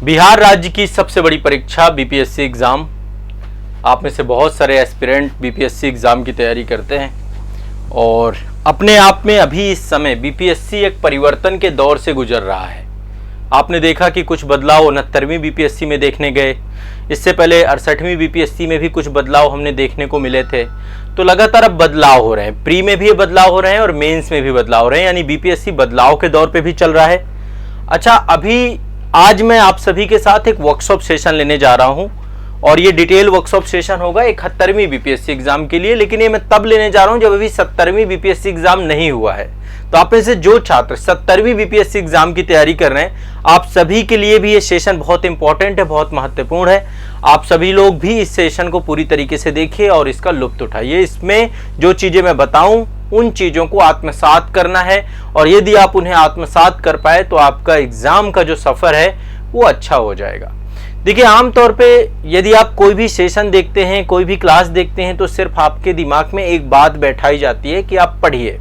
बिहार राज्य की सबसे बड़ी परीक्षा बीपीएससी एग्ज़ाम। आप में से बहुत सारे एस्पिरेंट बीपीएससी एग्ज़ाम की तैयारी करते हैं और अपने आप में अभी इस समय बीपीएससी एक परिवर्तन के दौर से गुजर रहा है। आपने देखा कि कुछ बदलाव 69वीं बीपीएससी में देखने गए, इससे पहले 68वीं बीपीएससी में भी कुछ बदलाव हमने देखने को मिले थे। तो लगातार अब बदलाव हो रहे हैं, प्री में भी ये बदलाव हो रहे हैं और मेंस में भी बदलाव हो रहे हैं, यानी बीपीएससी बदलाव के दौर पे भी चल रहा है। अच्छा, अभी आज मैं आप सभी के साथ एक वर्कशॉप सेशन लेने जा रहा हूं और ये डिटेल वर्कशॉप सेशन होगा 71वीं बीपीएससी एग्जाम के लिए, लेकिन ये मैं तब लेने जा रहा हूं जब अभी 70वीं बीपीएससी एग्जाम नहीं हुआ है। तो आप में से जो छात्र 70वीं बीपीएससी एग्जाम की तैयारी कर रहे हैं, आप सभी के लिए भी ये सेशन बहुत इंपॉर्टेंट है, बहुत महत्वपूर्ण है। आप सभी लोग भी इस सेशन को पूरी तरीके से देखिए और इसका लुत्फ उठाइए। इसमें जो चीजें मैं बताऊं उन चीजों को आत्मसात करना है और यदि आप उन्हें आत्मसात कर पाए तो आपका एग्जाम का जो सफर है वो अच्छा हो जाएगा। देखिए, आमतौर पे यदि आप कोई भी सेशन देखते हैं, कोई भी क्लास देखते हैं, तो सिर्फ आपके दिमाग में एक बात बैठाई जाती है कि आप पढ़िए,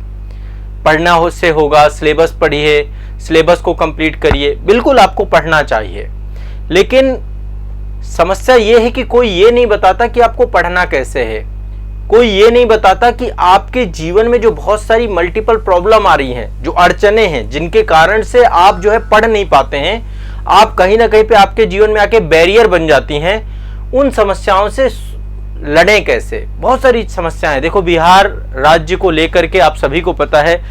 पढ़ना से होगा, सिलेबस पढ़िए, सिलेबस को कंप्लीट करिए। बिल्कुल आपको पढ़ना चाहिए, लेकिन समस्या ये है कि कोई ये नहीं बताता कि आपको पढ़ना कैसे है। कोई ये नहीं बताता कि आपके जीवन में जो बहुत सारी मल्टीपल प्रॉब्लम आ रही हैं, जो अड़चने हैं, जिनके कारण से आप जो है पढ़ नहीं पाते हैं, आप कहीं ना कहीं पे आपके जीवन में आके बैरियर बन जाती हैं, उन समस्याओं से लड़ें कैसे। बहुत सारी समस्याएं। देखो, बिहार राज्य को लेकर के आप सभी को पता है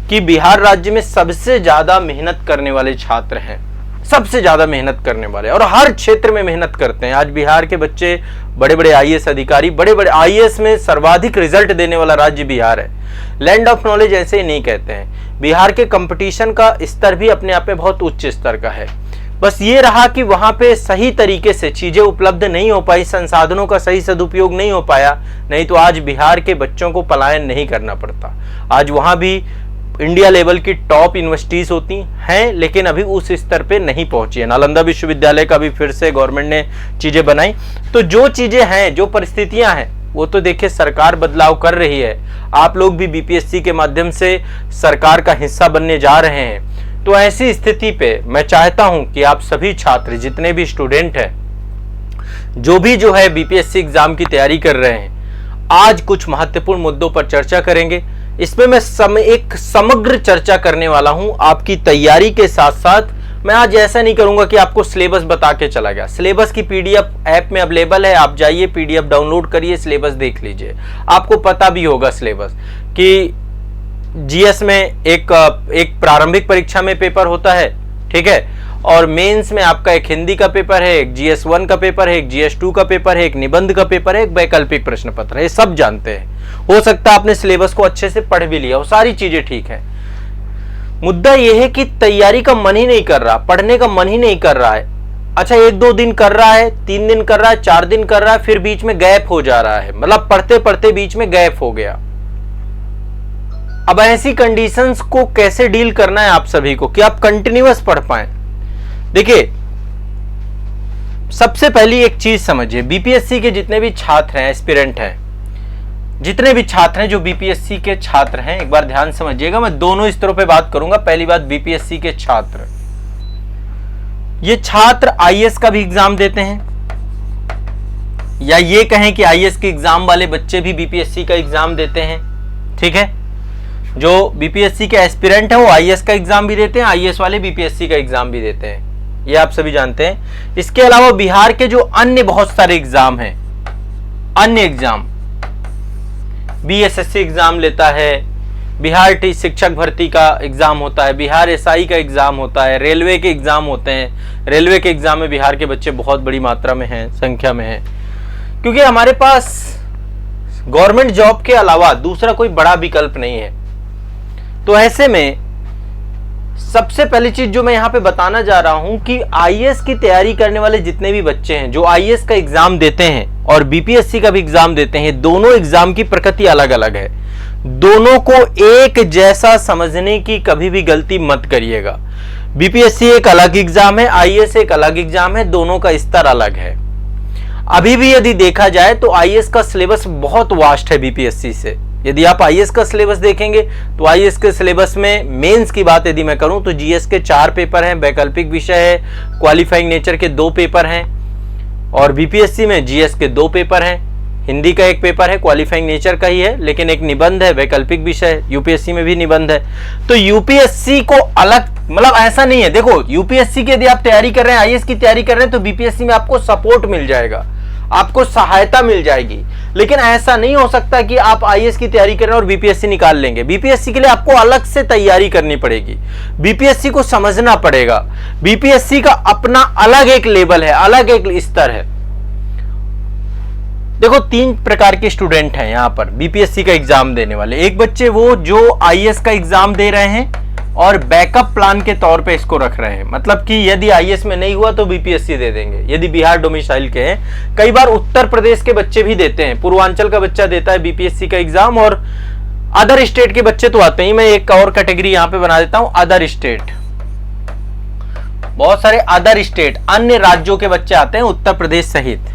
कि बिहार राज्य में सबसे ज्यादा मेहनत करने वाले छात्र हैं, सबसे ज्यादा मेहनत करने वाले, और हर क्षेत्र में मेहनत करते हैं। आज बिहार के बच्चे बड़े बड़े आईएएस अधिकारी, बड़े बड़े आईएएस में सर्वाधिक रिजल्ट देने वाला राज्य बिहार है। लैंड ऑफ नॉलेज ऐसे ही नहीं कहते हैं। बिहार के कंपटीशन का स्तर भी अपने आप में बहुत उच्च स्तर का है। बस ये रहा कि वहां पे सही तरीके से चीजें उपलब्ध नहीं हो पाई, संसाधनों का सही सदुपयोग नहीं हो पाया, नहीं तो आज बिहार के बच्चों को पलायन नहीं करना पड़ता। आज वहां भी इंडिया लेवल की टॉप यूनिवर्सिटीज होती हैं, लेकिन अभी उस स्तर पे नहीं पहुंची है। नालंदा विश्वविद्यालय का भी फिर से गवर्नमेंट ने चीजें बनाई। तो जो चीजें हैं, जो परिस्थितियां हैं, वो तो देखिए सरकार बदलाव कर रही है। आप लोग भी बीपीएससी के माध्यम से सरकार का हिस्सा बनने जा रहे हैं। तो ऐसी स्थिति पे मैं चाहता हूं कि आप सभी छात्र, जितने भी स्टूडेंट हैं, जो भी जो है बीपीएससी एग्जाम की तैयारी कर रहे हैं, आज कुछ महत्वपूर्ण मुद्दों पर चर्चा करेंगे। इसमें मैं एक समग्र चर्चा करने वाला हूं आपकी तैयारी के साथ साथ। मैं आज ऐसा नहीं करूंगा कि आपको सिलेबस बता के चला गया। सिलेबस की पीडीएफ ऐप में अवेलेबल है, आप जाइए पीडीएफ डाउनलोड करिए, सिलेबस देख लीजिए। आपको पता भी होगा सिलेबस कि जीएस में एक प्रारंभिक परीक्षा में पेपर होता है, ठीक है, और मेंस में आपका एक हिंदी का पेपर है, एक जीएस 1 का पेपर है, एक जीएस 2 का पेपर है, एक निबंध का पेपर है, एक वैकल्पिक प्रश्न पत्र है। ये सब जानते हैं। हो सकता है आपने सिलेबस को अच्छे से पढ़ भी लिया, वो सारी चीजें ठीक है। मुद्दा यह है कि तैयारी का मन ही नहीं कर रहा, पढ़ने का मन ही नहीं कर रहा है। अच्छा, 1-2 दिन कर रहा है, 3 दिन कर रहा है, 4 दिन कर रहा है, फिर बीच में गैप हो जा रहा है, मतलब पढ़ते पढ़ते बीच में गैप हो गया। अब ऐसी कंडीशंस को कैसे डील करना है आप सभी को कि आप कंटिन्यूअस पढ़ पाएं। देखिए, सबसे पहली एक चीज समझिए, बीपीएससी के जितने भी छात्र हैं, एस्पिरेंट हैं, जितने भी छात्र हैं जो बीपीएससी के छात्र हैं, एक बार ध्यान समझिएगा। मैं दोनों स्तरों पे बात करूंगा। पहली बात, बीपीएससी के छात्र, ये छात्र आईएएस का भी एग्जाम देते हैं, या ये कहें कि आईएएस के एग्जाम वाले बच्चे भी बीपीएससी का एग्जाम देते हैं, ठीक है। जो बीपीएससी के एस्पिरेंट है वो आईएएस का एग्जाम भी देते हैं, आईएएस वाले बीपीएससी का एग्जाम भी देते हैं, ये आप सभी जानते हैं। इसके अलावा बिहार के जो अन्य बहुत सारे एग्जाम हैं, अन्य एग्जाम, बीएसएससी एग्जाम लेता है, बिहार शिक्षक भर्ती का एग्जाम होता है, बिहार एसआई का एग्जाम होता है, रेलवे के एग्जाम होते हैं। रेलवे के एग्जाम में बिहार के बच्चे बहुत बड़ी मात्रा में हैं, संख्या में हैं, क्योंकि हमारे पास गवर्नमेंट जॉब के अलावा दूसरा कोई बड़ा विकल्प नहीं है। तो ऐसे में सबसे पहली चीज जो मैं यहां पे बताना जा रहा हूं कि आईएएस की तैयारी करने वाले जितने भी बच्चे हैं, जो आईएएस का एग्जाम देते हैं और बीपीएससी का भी एग्जाम देते हैं, दोनों एग्जाम की प्रकृति अलग अलग है। दोनों को एक जैसा समझने की कभी भी गलती मत करिएगा। बीपीएससी एक अलग एग्जाम है, आईएएस एक अलग एग्जाम है, दोनों का स्तर अलग है। अभी भी यदि देखा जाए तो आईएएस का सिलेबस बहुत वास्ट है बीपीएससी से, यदि आप आईएएस का सिलेबस देखेंगे तो आईएएस के सिलेबस में मेंस की बात यदि मैं करूं तो जीएस के 4 पेपर हैं, वैकल्पिक विषय है, क्वालिफाइंग नेचर के 2 पेपर हैं, और बीपीएससी में जीएस के 2 पेपर हैं, हिंदी का 1 पेपर है, क्वालिफाइंग नेचर का ही है, लेकिन एक निबंध है, वैकल्पिक विषय। यूपीएससी में भी निबंध है। तो यूपीएससी को अलग, मतलब ऐसा नहीं है, देखो यूपीएससी की यदि आप तैयारी कर रहे हैं, आईएएस की तैयारी कर रहे हैं, तो बीपीएससी में आपको सपोर्ट मिल जाएगा, आपको सहायता मिल जाएगी। लेकिन ऐसा नहीं हो सकता कि आप आईएएस की तैयारी करें और बीपीएससी निकाल लेंगे। बीपीएससी के लिए आपको अलग से तैयारी करनी पड़ेगी, बीपीएससी को समझना पड़ेगा। बीपीएससी का अपना अलग एक लेवल है, अलग एक स्तर है। देखो 3 प्रकार के स्टूडेंट हैं यहां पर बीपीएससी का एग्जाम देने वाले। एक बच्चे वो जो आईएएस का एग्जाम दे रहे हैं और बैकअप प्लान के तौर पे इसको रख रहे हैं, मतलब कि यदि आईएएस में नहीं हुआ तो बीपीएससी दे देंगे, यदि बिहार डोमिसाइल के हैं। कई बार उत्तर प्रदेश के बच्चे भी देते हैं, पूर्वांचल का बच्चा देता है बीपीएससी का एग्जाम, और अदर स्टेट के बच्चे तो आते ही। मैं एक और कैटेगरी यहां पे बना देता हूं, अदर स्टेट। बहुत सारे अदर स्टेट, अन्य राज्यों के बच्चे आते हैं, उत्तर प्रदेश सहित।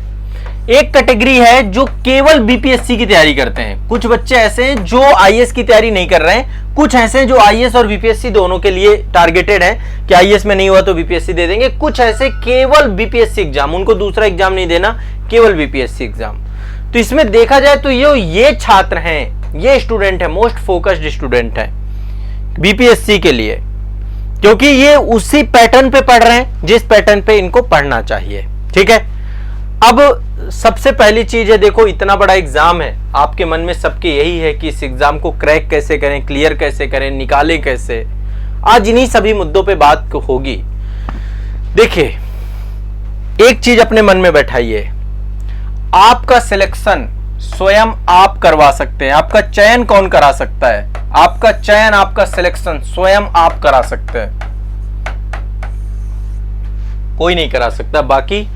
एक कैटेगरी है जो केवल बीपीएससी की तैयारी करते हैं। कुछ बच्चे ऐसे हैं जो आईएएस की तैयारी नहीं कर रहे हैं, कुछ ऐसे हैं जो आईएएस और बीपीएससी दोनों के लिए टारगेटेड हैं कि आईएएस में नहीं हुआ तो बीपीएससी दे देंगे। कुछ ऐसे केवल बीपीएससी एग्जाम, उनको दूसरा एग्जाम नहीं देना, केवल बीपीएससी एग्जाम। तो इसमें देखा जाए तो ये छात्र हैं, ये स्टूडेंट है, मोस्ट फोकस्ड स्टूडेंट है बीपीएससी के लिए, क्योंकि ये उसी पैटर्न पे पढ़ रहे हैं जिस पैटर्न पे इनको पढ़ना चाहिए। ठीक है, अब सबसे पहली चीज है, देखो इतना बड़ा एग्जाम है, आपके मन में सबके यही है कि इस एग्जाम को क्रैक कैसे करें, क्लियर कैसे करें, निकालें कैसे। आज इन्हीं सभी मुद्दों पे बात होगी। देखिए एक चीज अपने मन में बैठाइए, आपका सिलेक्शन स्वयं आप करवा सकते हैं। आपका चयन कौन करा सकता है? आपका चयन, आपका सिलेक्शन स्वयं आप करा सकते हैं, कोई नहीं करा सकता। बाकी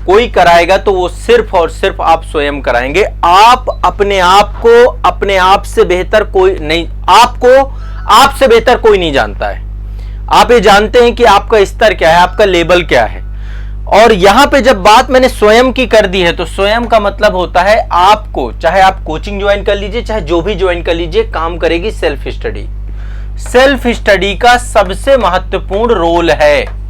कोई कराएगा तो वो सिर्फ और सिर्फ आप स्वयं कराएंगे। आप अपने आप को अपने आप से बेहतर कोई नहीं, आपको आपसे बेहतर कोई नहीं जानता है। आप ये जानते हैं कि आपका स्तर क्या है, आपका लेवल क्या है। और यहां पे जब बात मैंने स्वयं की कर दी है, तो स्वयं का मतलब होता है आपको, चाहे आप कोचिंग ज्वाइन कर लीजिए, चाहे जो भी ज्वाइन कर लीजिए, काम करेगी सेल्फ स्टडी। सेल्फ स्टडी का सबसे महत्वपूर्ण रोल है,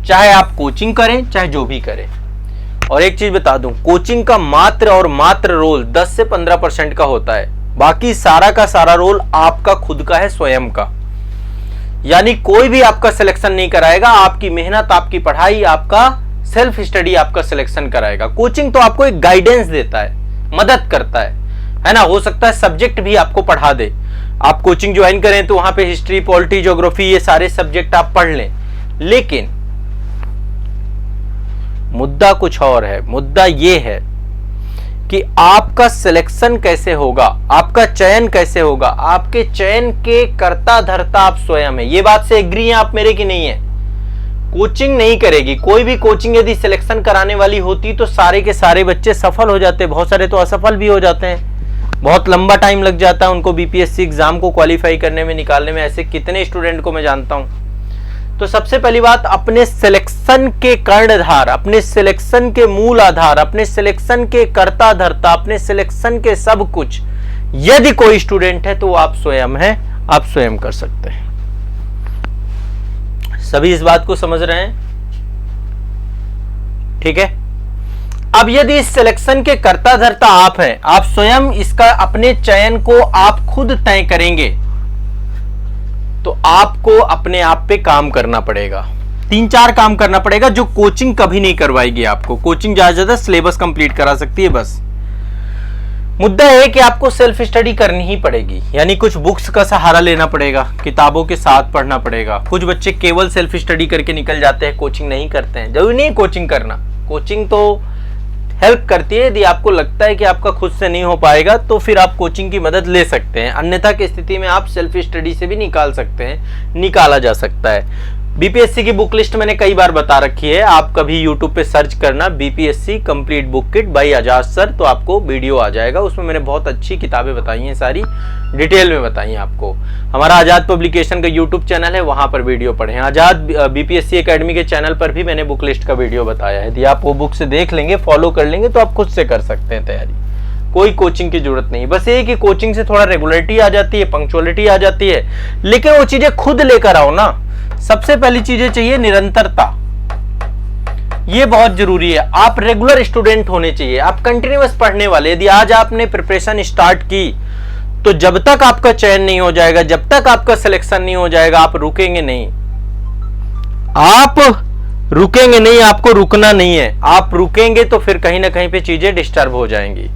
चाहे आप कोचिंग करें चाहे जो भी करें। और एक चीज बता दूं, कोचिंग का मात्र और मात्र रोल 10 से 15% का होता है, बाकी सारा का सारा रोल आपका खुद का है, स्वयं का। यानी कोई भी आपका सिलेक्शन नहीं कराएगा, आपकी मेहनत, आपकी पढ़ाई, आपका सेल्फ स्टडी आपका सिलेक्शन कराएगा। कोचिंग तो आपको एक गाइडेंस देता है, मदद करता है ना। हो सकता है सब्जेक्ट भी आपको पढ़ा दे। आप कोचिंग ज्वाइन करें तो वहां पे हिस्ट्री, पॉलिटी, ज्योग्राफी, ये सारे सब्जेक्ट आप पढ़ लें, लेकिन मुद्दा कुछ और है। मुद्दा ये है कि आपका सिलेक्शन कैसे होगा, आपका चयन कैसे होगा। आपके चयन के कर्ता धर्ता आप स्वयं है। ये बात से एग्री हैं आप मेरे की नहीं है? कोचिंग नहीं करेगी कोई भी। कोचिंग यदि सिलेक्शन कराने वाली होती तो सारे के सारे बच्चे सफल हो जाते, बहुत सारे तो असफल भी हो जाते हैं। बहुत लंबा टाइम लग जाता है उनको बीपीएससी एग्जाम को क्वालिफाई करने में, निकालने में। ऐसे कितने स्टूडेंट को मैं जानता हूं। तो सबसे पहली बात, अपने सिलेक्शन के कर्णधार, अपने सिलेक्शन के मूल आधार, अपने सिलेक्शन के कर्ता धर्ता, अपने सिलेक्शन के सब कुछ यदि कोई स्टूडेंट है तो वो आप स्वयं हैं, आप स्वयं कर सकते हैं। सभी इस बात को समझ रहे हैं? ठीक है। अब यदि इस सिलेक्शन के कर्ता धर्ता आप हैं, आप स्वयं इसका अपने चयन को आप खुद तय करेंगे, तो आपको अपने आप पे काम करना पड़ेगा। 3-4 काम करना पड़ेगा जो कोचिंग कभी नहीं करवाएगी आपको। कोचिंग ज्यादा से ज्यादा सिलेबस कंप्लीट करा सकती है बस। मुद्दा है कि आपको सेल्फ स्टडी करनी ही पड़ेगी, यानी कुछ बुक्स का सहारा लेना पड़ेगा, किताबों के साथ पढ़ना पड़ेगा। कुछ बच्चे केवल सेल्फ स्टडी करके निकल जाते हैं, कोचिंग नहीं करते हैं। जरूरी नहीं कोचिंग करना, कोचिंग तो हेल्प करती है। यदि आपको लगता है कि आपका खुद से नहीं हो पाएगा तो फिर आप कोचिंग की मदद ले सकते हैं, अन्यथा की स्थिति में आप सेल्फ स्टडी से भी निकाल सकते हैं, निकाला जा सकता है। बीपीएससी की बुक लिस्ट मैंने कई बार बता रखी है, आप कभी यूट्यूब पे सर्च करना BPSC complete book kit by Azad sir, तो आपको वीडियो आ जाएगा। उसमें मैंने बहुत अच्छी किताबें बताई हैं, सारी डिटेल में बताई हैं आपको। हमारा आजाद पब्लिकेशन का यूट्यूब चैनल है, वहां पर वीडियो पढ़ें। आजाद बीपीएससी एकेडमी के चैनल पर भी मैंने बुक लिस्ट का वीडियो बताया है। यदि आप वो बुक से देख लेंगे, फॉलो कर लेंगे तो आप खुद से कर सकते हैं तैयारी, कोई कोचिंग की जरूरत नहीं। बस ये कि कोचिंग से थोड़ा रेगुलरिटी आ जाती है, पंक्चुअलिटी आ जाती है, लेकिन वो चीजें खुद लेकर आओ ना। सबसे पहली चीजें चाहिए निरंतरता, ये बहुत जरूरी है। आप रेगुलर स्टूडेंट होने चाहिए, आप कंटिन्यूअस पढ़ने वाले। यदि आज आपने प्रिपरेशन स्टार्ट की तो जब तक आपका चयन नहीं हो जाएगा, जब तक आपका सिलेक्शन नहीं हो जाएगा, आप रुकेंगे नहीं। आप रुकेंगे नहीं, आपको रुकना नहीं है। आप रुकेंगे तो फिर कहीं ना कहीं पे चीजें डिस्टर्ब हो जाएंगी।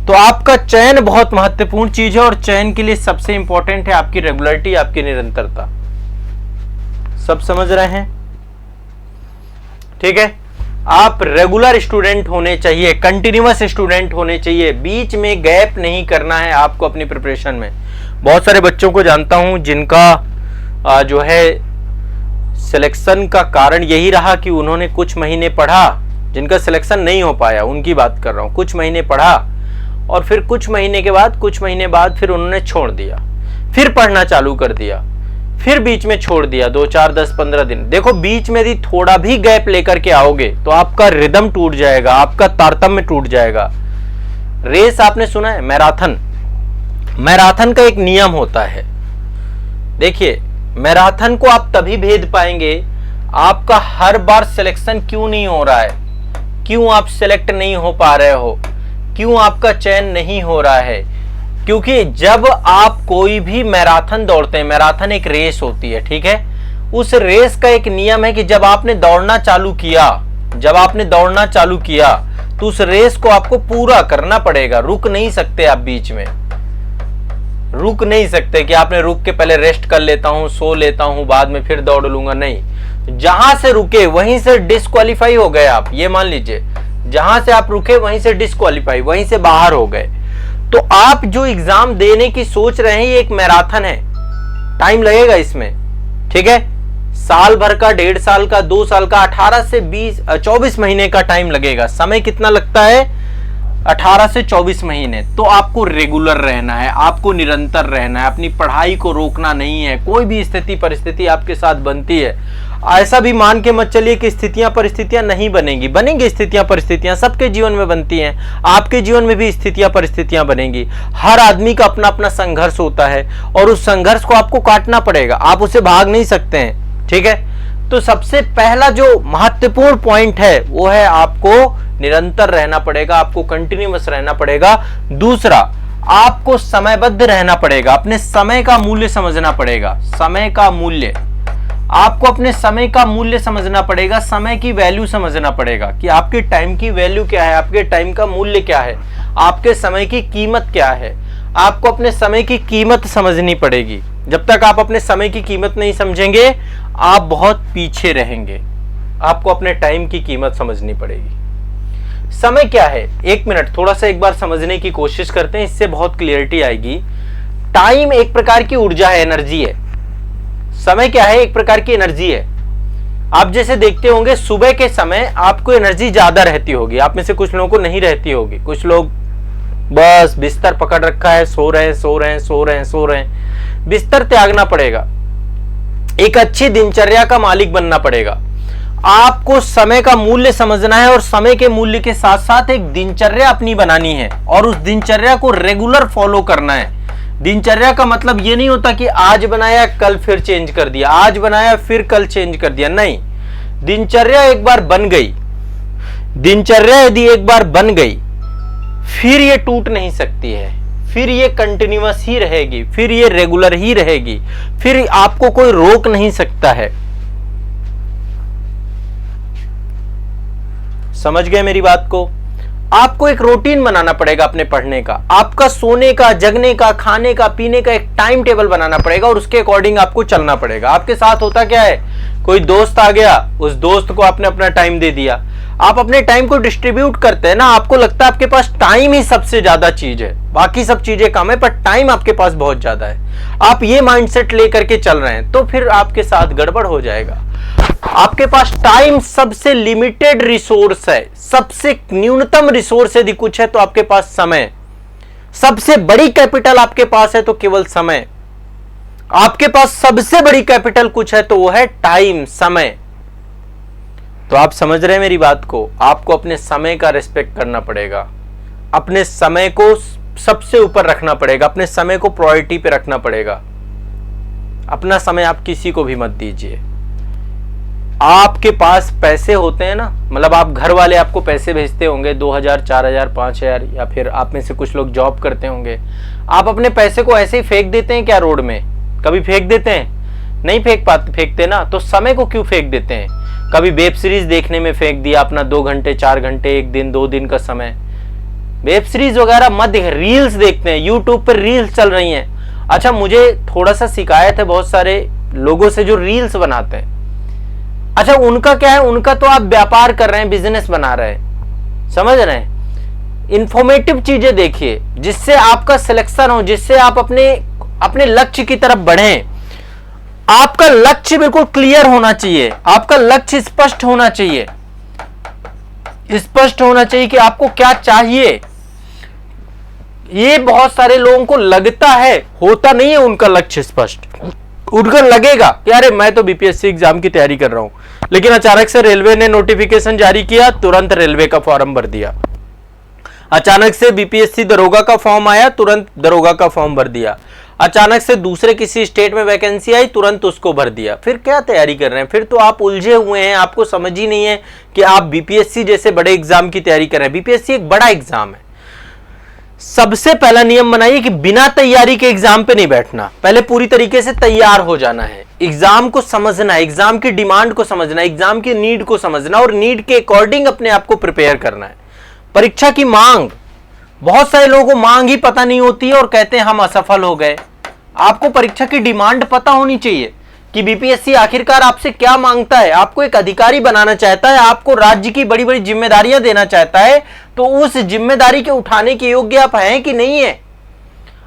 तो आपका चयन बहुत महत्वपूर्ण चीज है, और चयन के लिए सबसे इंपॉर्टेंट है आपकी रेगुलरिटी, आपकी निरंतरता। सब समझ रहे हैं? ठीक है, आप रेगुलर स्टूडेंट होने चाहिए, कंटिन्यूअस स्टूडेंट होने चाहिए, बीच में गैप नहीं करना है आपको अपनी प्रिपरेशन में। बहुत सारे बच्चों को जानता हूं जिनका जो है सिलेक्शन का कारण यही रहा कि उन्होंने कुछ महीने पढ़ा, जिनका सिलेक्शन नहीं हो पाया उनकी बात कर रहा हूं। कुछ महीने पढ़ा और फिर कुछ महीने बाद फिर उन्होंने छोड़ दिया, फिर पढ़ना चालू कर दिया, फिर बीच में छोड़ दिया 2, 4, 10, 15 दिन। देखो, बीच में यदि थोड़ा भी गैप लेकर के आओगे तो आपका रिदम टूट जाएगा, आपका तारतम्य टूट जाएगा। रेस आपने सुना है, मैराथन। मैराथन का एक नियम होता है। देखिए, मैराथन को आप तभी भेद पाएंगे, आपका हर बार सिलेक्शन क्यों नहीं हो रहा है, क्यों आप सिलेक्ट नहीं हो पा रहे हो, क्यों आपका चयन नहीं हो रहा है। क्योंकि जब आप कोई भी मैराथन दौड़ते हैं, मैराथन एक रेस होती है, ठीक है, उस रेस का एक नियम है कि जब आपने दौड़ना चालू किया तो उस रेस को आपको पूरा करना पड़ेगा। रुक नहीं सकते आप, बीच में रुक नहीं सकते कि आपने रुक के पहले रेस्ट कर लेता हूं, सो लेता हूं, बाद में फिर दौड़ लूंगा। नहीं, जहां से रुके वहीं से डिस्क्वालीफाई हो गए आप। ये मान लीजिए, जहां से आप रुके वहीं से डिस्क्वालीफाई, वहीं से बाहर हो गए। तो आप जो एग्जाम देने की सोच रहे हैं, ये एक मैराथन है, टाइम लगेगा इसमें, ठीक है। साल भर का, 1.5 साल का, 2 साल का, 18 से 24 महीने का टाइम लगेगा। समय कितना लगता है? 18 से 24 महीने। तो आपको रेगुलर रहना है, आपको निरंतर रहना है, अपनी पढ़ाई को रोकना नहीं है। कोई भी स्थिति परिस्थिति आपके साथ बनती है, ऐसा भी मान के मत चलिए कि स्थितियां परिस्थितियां नहीं बनेंगी। बनेंगी स्थितियां परिस्थितियां, सबके जीवन में बनती हैं, आपके जीवन में भी स्थितियां परिस्थितियां बनेंगी। हर आदमी का अपना अपना संघर्ष होता है और उस संघर्ष को आपको काटना पड़ेगा, आप उससे भाग नहीं सकते हैं, ठीक है। तो सबसे पहला जो महत्वपूर्ण पॉइंट है वो है आपको निरंतर रहना पड़ेगा, आपको कंटिन्यूअस रहना पड़ेगा। दूसरा, आपको समयबद्ध रहना पड़ेगा, अपने समय का मूल्य समझना पड़ेगा। समय का मूल्य, आपको अपने समय का मूल्य समझना पड़ेगा, समय की वैल्यू समझना पड़ेगा कि आपके टाइम की वैल्यू क्या है, आपके टाइम का मूल्य क्या है, आपके समय की कीमत क्या है। आपको अपने समय की कीमत समझनी पड़ेगी। जब तक आप अपने समय की कीमत नहीं समझेंगे, आप बहुत पीछे रहेंगे। आपको अपने टाइम की कीमत समझनी पड़ेगी। समय क्या है? 1 मिनट थोड़ा सा एक बार समझने की कोशिश करते हैं, इससे बहुत क्लियरिटी आएगी। टाइम एक प्रकार की ऊर्जा है, एनर्जी है। समय क्या है? एक प्रकार की एनर्जी है। आप जैसे देखते होंगे सुबह के समय आपको एनर्जी ज्यादा रहती होगी, आप में से कुछ लोगों को नहीं रहती होगी। कुछ लोग बस बिस्तर पकड़ रखा है, सो रहे हैं। बिस्तर त्यागना पड़ेगा, एक अच्छी दिनचर्या का मालिक बनना पड़ेगा। आपको समय का मूल्य समझना है और समय के मूल्य के साथ साथ एक दिनचर्या अपनी बनानी है और उस दिनचर्या को रेगुलर फॉलो करना है। दिनचर्या का मतलब ये नहीं होता कि आज बनाया कल फिर चेंज कर दिया, आज बनाया फिर कल चेंज कर दिया। नहीं, दिनचर्या एक बार बन गई, दिनचर्या यदि एक बार बन गई फिर ये टूट नहीं सकती है, फिर ये कंटिन्यूअस ही रहेगी, फिर ये रेगुलर ही रहेगी, फिर आपको कोई रोक नहीं सकता है। समझ गए मेरी बात को? आपको एक रूटीन बनाना पड़ेगा अपने पढ़ने का, आपका सोने का, जगने का, खाने का, पीने का एक टाइम टेबल बनाना पड़ेगा और उसके अकॉर्डिंग आपको चलना पड़ेगा। आपके साथ होता क्या है, कोई दोस्त आ गया, उस दोस्त को आपने अपना टाइम दे दिया। आप अपने टाइम को डिस्ट्रीब्यूट करते हैं ना, आपको लगता है आपके पास टाइम ही सबसे ज्यादा चीज है, बाकी सब चीजें कम है, पर टाइम आपके पास बहुत ज्यादा है। आप ये माइंडसेट लेकर के चल रहे हैं तो फिर आपके साथ गड़बड़ हो जाएगा। आपके पास टाइम सबसे लिमिटेड रिसोर्स है, सबसे न्यूनतम रिसोर्स यदि कुछ है तो आपके पास समय। सबसे बड़ी कैपिटल आपके पास है तो केवल समय। आपके पास सबसे बड़ी कैपिटल कुछ है तो वो है टाइम, समय। तो आप समझ रहे हैं मेरी बात को? आपको अपने समय का रिस्पेक्ट करना पड़ेगा, अपने समय को सबसे ऊपर रखना पड़ेगा, अपने समय को प्रायोरिटी पे रखना पड़ेगा। अपना समय आप किसी को भी मत दीजिए। आपके पास पैसे होते हैं ना, मतलब आप घर वाले आपको पैसे भेजते होंगे 2000, 4000, 5000, या फिर आप में से कुछ लोग जॉब करते होंगे। आप अपने पैसे को ऐसे ही फेंक देते हैं क्या रोड में? कभी फेंक देते हैं? नहीं फेंकते ना। तो समय को क्यों फेंक देते हैं? कभी वेब सीरीज देखने में फेंक दिया अपना 2 घंटे, 4 घंटे, 1 दिन, 2 दिन का समय। वेब सीरीज वगैरह मत देखें, रील्स देखते हैं, यूट्यूब पर रील्स चल रही हैं। अच्छा, मुझे थोड़ा सा शिकायत है बहुत सारे लोगों से जो रील्स बनाते हैं। अच्छा, उनका क्या है? उनका तो आप व्यापार कर रहे हैं, बिजनेस बना रहे हैं, समझ रहे हैं। इंफॉर्मेटिव चीजें देखिए जिससे आपका सिलेक्शन हो, जिससे आप अपने लक्ष्य की तरफ बढ़ें। आपका लक्ष्य बिल्कुल क्लियर होना चाहिए, आपका लक्ष्य स्पष्ट होना चाहिए, स्पष्ट होना चाहिए कि आपको क्या चाहिए। ये बहुत सारे लोगों को लगता है, होता नहीं है उनका लक्ष्य स्पष्ट। उनको लगेगा कि अरे मैं तो बीपीएससी एग्जाम की तैयारी कर रहा हूं, लेकिन अचानक से रेलवे ने नोटिफिकेशन जारी किया, तुरंत रेलवे का फॉर्म भर दिया। अचानक से बीपीएससी दरोगा का फॉर्म आया, तुरंत दरोगा का फॉर्म भर दिया। अचानक से दूसरे किसी स्टेट में वैकेंसी आई, तुरंत उसको भर दिया। फिर क्या तैयारी कर रहे हैं? फिर तो आप उलझे हुए हैं, आपको समझ ही नहीं है कि आप बीपीएससी जैसे बड़े एग्जाम की तैयारी कर रहे हैं। बीपीएससी एक बड़ा एग्जाम है। सबसे पहला नियम बनाइए कि बिना तैयारी के एग्जाम पे नहीं बैठना, पहले पूरी तरीके से तैयार हो जाना है। एग्जाम को समझना, एग्जाम की डिमांड को समझना, एग्जाम की नीड को समझना और नीड के अकॉर्डिंग अपने आप को प्रिपेयर करना है। परीक्षा की मांग, बहुत सारे लोगों को मांग ही पता नहीं होती है और कहते हैं हम असफल हो गए। आपको परीक्षा की डिमांड पता होनी चाहिए कि बीपीएससी आखिरकार आपसे क्या मांगता है। आपको एक अधिकारी बनाना चाहता है, आपको राज्य की बड़ी बड़ी जिम्मेदारियां देना चाहता है, तो उस जिम्मेदारी के उठाने के योग्य आप हैं कि नहीं है,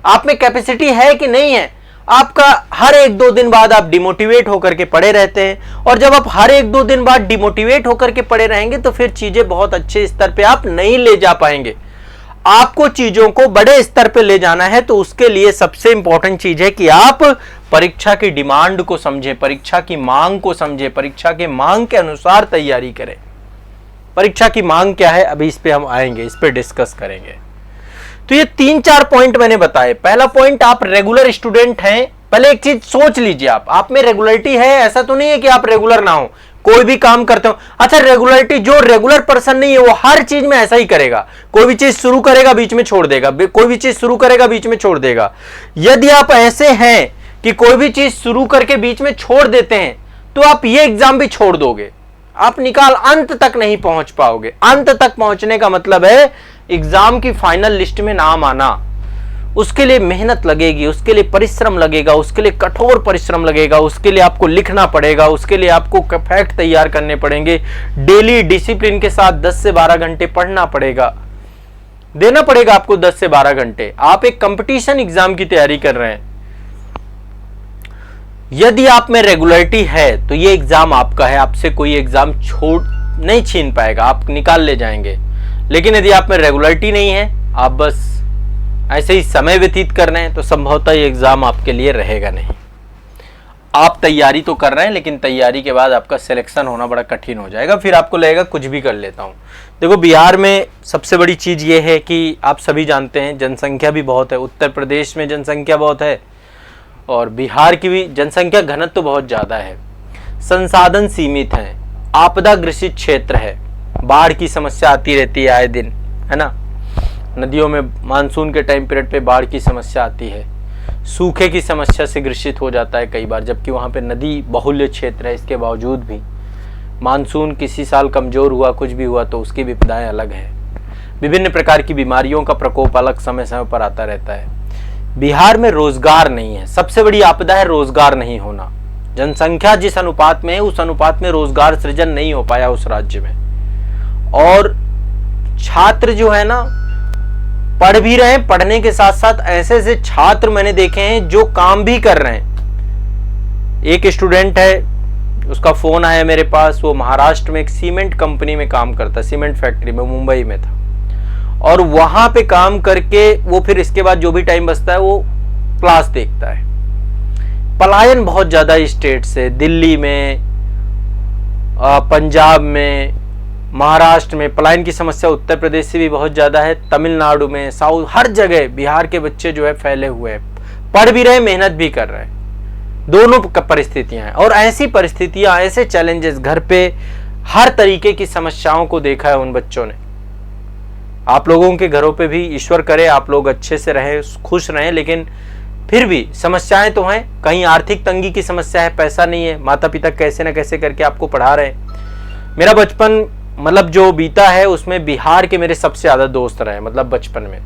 आप में कैपेसिटी है कि नहीं है। आपका हर 1-2 दिन बाद आप डिमोटिवेट होकर के पड़े रहते हैं, और जब आप हर 1-2 दिन बाद डिमोटिवेट होकर के पड़े रहेंगे तो फिर चीजें बहुत अच्छे स्तर पे आप नहीं ले जा पाएंगे। आपको चीजों को बड़े स्तर पे ले जाना है, तो उसके लिए सबसे इंपॉर्टेंट चीज है कि आप परीक्षा की डिमांड को समझें, परीक्षा की मांग को समझें, परीक्षा के मांग के अनुसार तैयारी करें। परीक्षा की मांग क्या है, अभी इस पे हम आएंगे, इस पे डिस्कस करेंगे। तो ये 3-4 पॉइंट मैंने बताए। पहला पॉइंट, आप रेगुलर स्टूडेंट हैं। पहले एक चीज सोच लीजिए, आप में रेगुलरिटी है। ऐसा तो नहीं है कि आप रेगुलर ना हो, कोई भी काम करते हो। अच्छा, रेगुलरिटी, जो रेगुलर पर्सन नहीं है वो हर चीज में ऐसा ही करेगा। कोई भी चीज शुरू करेगा बीच में छोड़ देगा, कोई भी चीज शुरू करेगा बीच में छोड़ देगा। यदि आप ऐसे हैं कि कोई भी चीज शुरू करके बीच में छोड़ देते हैं, तो आप ये एग्जाम भी छोड़ दोगे, आप निकाल अंत तक नहीं पहुंच पाओगे। अंत तक पहुंचने का मतलब है एग्जाम की फाइनल लिस्ट में नाम आना। उसके लिए मेहनत लगेगी, उसके लिए परिश्रम लगेगा, उसके लिए कठोर परिश्रम लगेगा, उसके लिए आपको लिखना पड़ेगा, उसके लिए आपको फैक्ट तैयार करने पड़ेंगे, डेली डिसिप्लिन के साथ 10 से 12 घंटे पढ़ना पड़ेगा, देना पड़ेगा आपको 10 से 12 घंटे। आप एक कंपटीशन एग्जाम की तैयारी कर रहे हैं। यदि आप में रेगुलरिटी है तो ये एग्जाम आपका है, आपसे कोई एग्जाम नहीं छीन पाएगा, आप निकाल ले जाएंगे। लेकिन यदि आप में रेगुलरिटी नहीं है, आप बस ऐसे ही समय व्यतीत कर रहे हैं, तो संभवतः ये एग्जाम आपके लिए रहेगा नहीं। आप तैयारी तो कर रहे हैं, लेकिन तैयारी के बाद आपका सिलेक्शन होना बड़ा कठिन हो जाएगा। फिर आपको लगेगा कुछ भी कर लेता हूं। देखो, बिहार में सबसे बड़ी चीज ये है कि आप सभी जानते हैं जनसंख्या भी बहुत है। उत्तर प्रदेश में जनसंख्या बहुत है और बिहार की भी जनसंख्या घनत्व तो बहुत ज्यादा है। संसाधन सीमित हैं, आपदा ग्रसित क्षेत्र है, बाढ़ की समस्या आती रहती है आए दिन, है ना। नदियों में मानसून के टाइम पीरियड पे बाढ़ की समस्या आती है, सूखे की समस्या से ग्रसित हो जाता है कई बार, जबकि वहाँ पे नदी बहुल्य क्षेत्र है। इसके बावजूद भी मानसून किसी साल कमजोर हुआ, कुछ भी हुआ, तो उसकी विपदाएं अलग है। विभिन्न प्रकार की बीमारियों का प्रकोप अलग समय समय पर आता रहता है। बिहार में रोजगार नहीं है, सबसे बड़ी आपदा है रोजगार नहीं होना। जनसंख्या जिस अनुपात में है, उस अनुपात में रोजगार सृजन नहीं हो पाया उस राज्य में। और छात्र जो है ना, पढ़ भी रहे हैं, पढ़ने के साथ साथ ऐसे ऐसे छात्र मैंने देखे हैं जो काम भी कर रहे हैं। एक स्टूडेंट है, उसका फोन आया मेरे पास, वो महाराष्ट्र में एक सीमेंट कंपनी में काम करता है, सीमेंट फैक्ट्री में, मुंबई में था। और वहां पे काम करके वो फिर इसके बाद जो भी टाइम बचता है वो क्लास देखता है। पलायन बहुत ज्यादा स्टेट से, दिल्ली में, पंजाब में, महाराष्ट्र में पलायन की समस्या उत्तर प्रदेश से भी बहुत ज़्यादा है, तमिलनाडु में, साउथ, हर जगह बिहार के बच्चे जो है फैले हुए हैं, पढ़ भी रहे, मेहनत भी कर रहे हैं, दोनों परिस्थितियां हैं। और ऐसी परिस्थितियां, ऐसे चैलेंजेस, घर पे हर तरीके की समस्याओं को देखा है उन बच्चों ने। आप लोगों के घरों पे भी ईश्वर करे आप लोग अच्छे से रहें, खुश रहें, लेकिन फिर भी समस्याएं तो हैं। कहीं आर्थिक तंगी की समस्या है, पैसा नहीं है, माता पिता कैसे न कैसे करके आपको पढ़ा रहे हैं। मेरा बचपन मतलब जो बीता है उसमें बिहार के मेरे सबसे ज़्यादा दोस्त रहे, मतलब बचपन में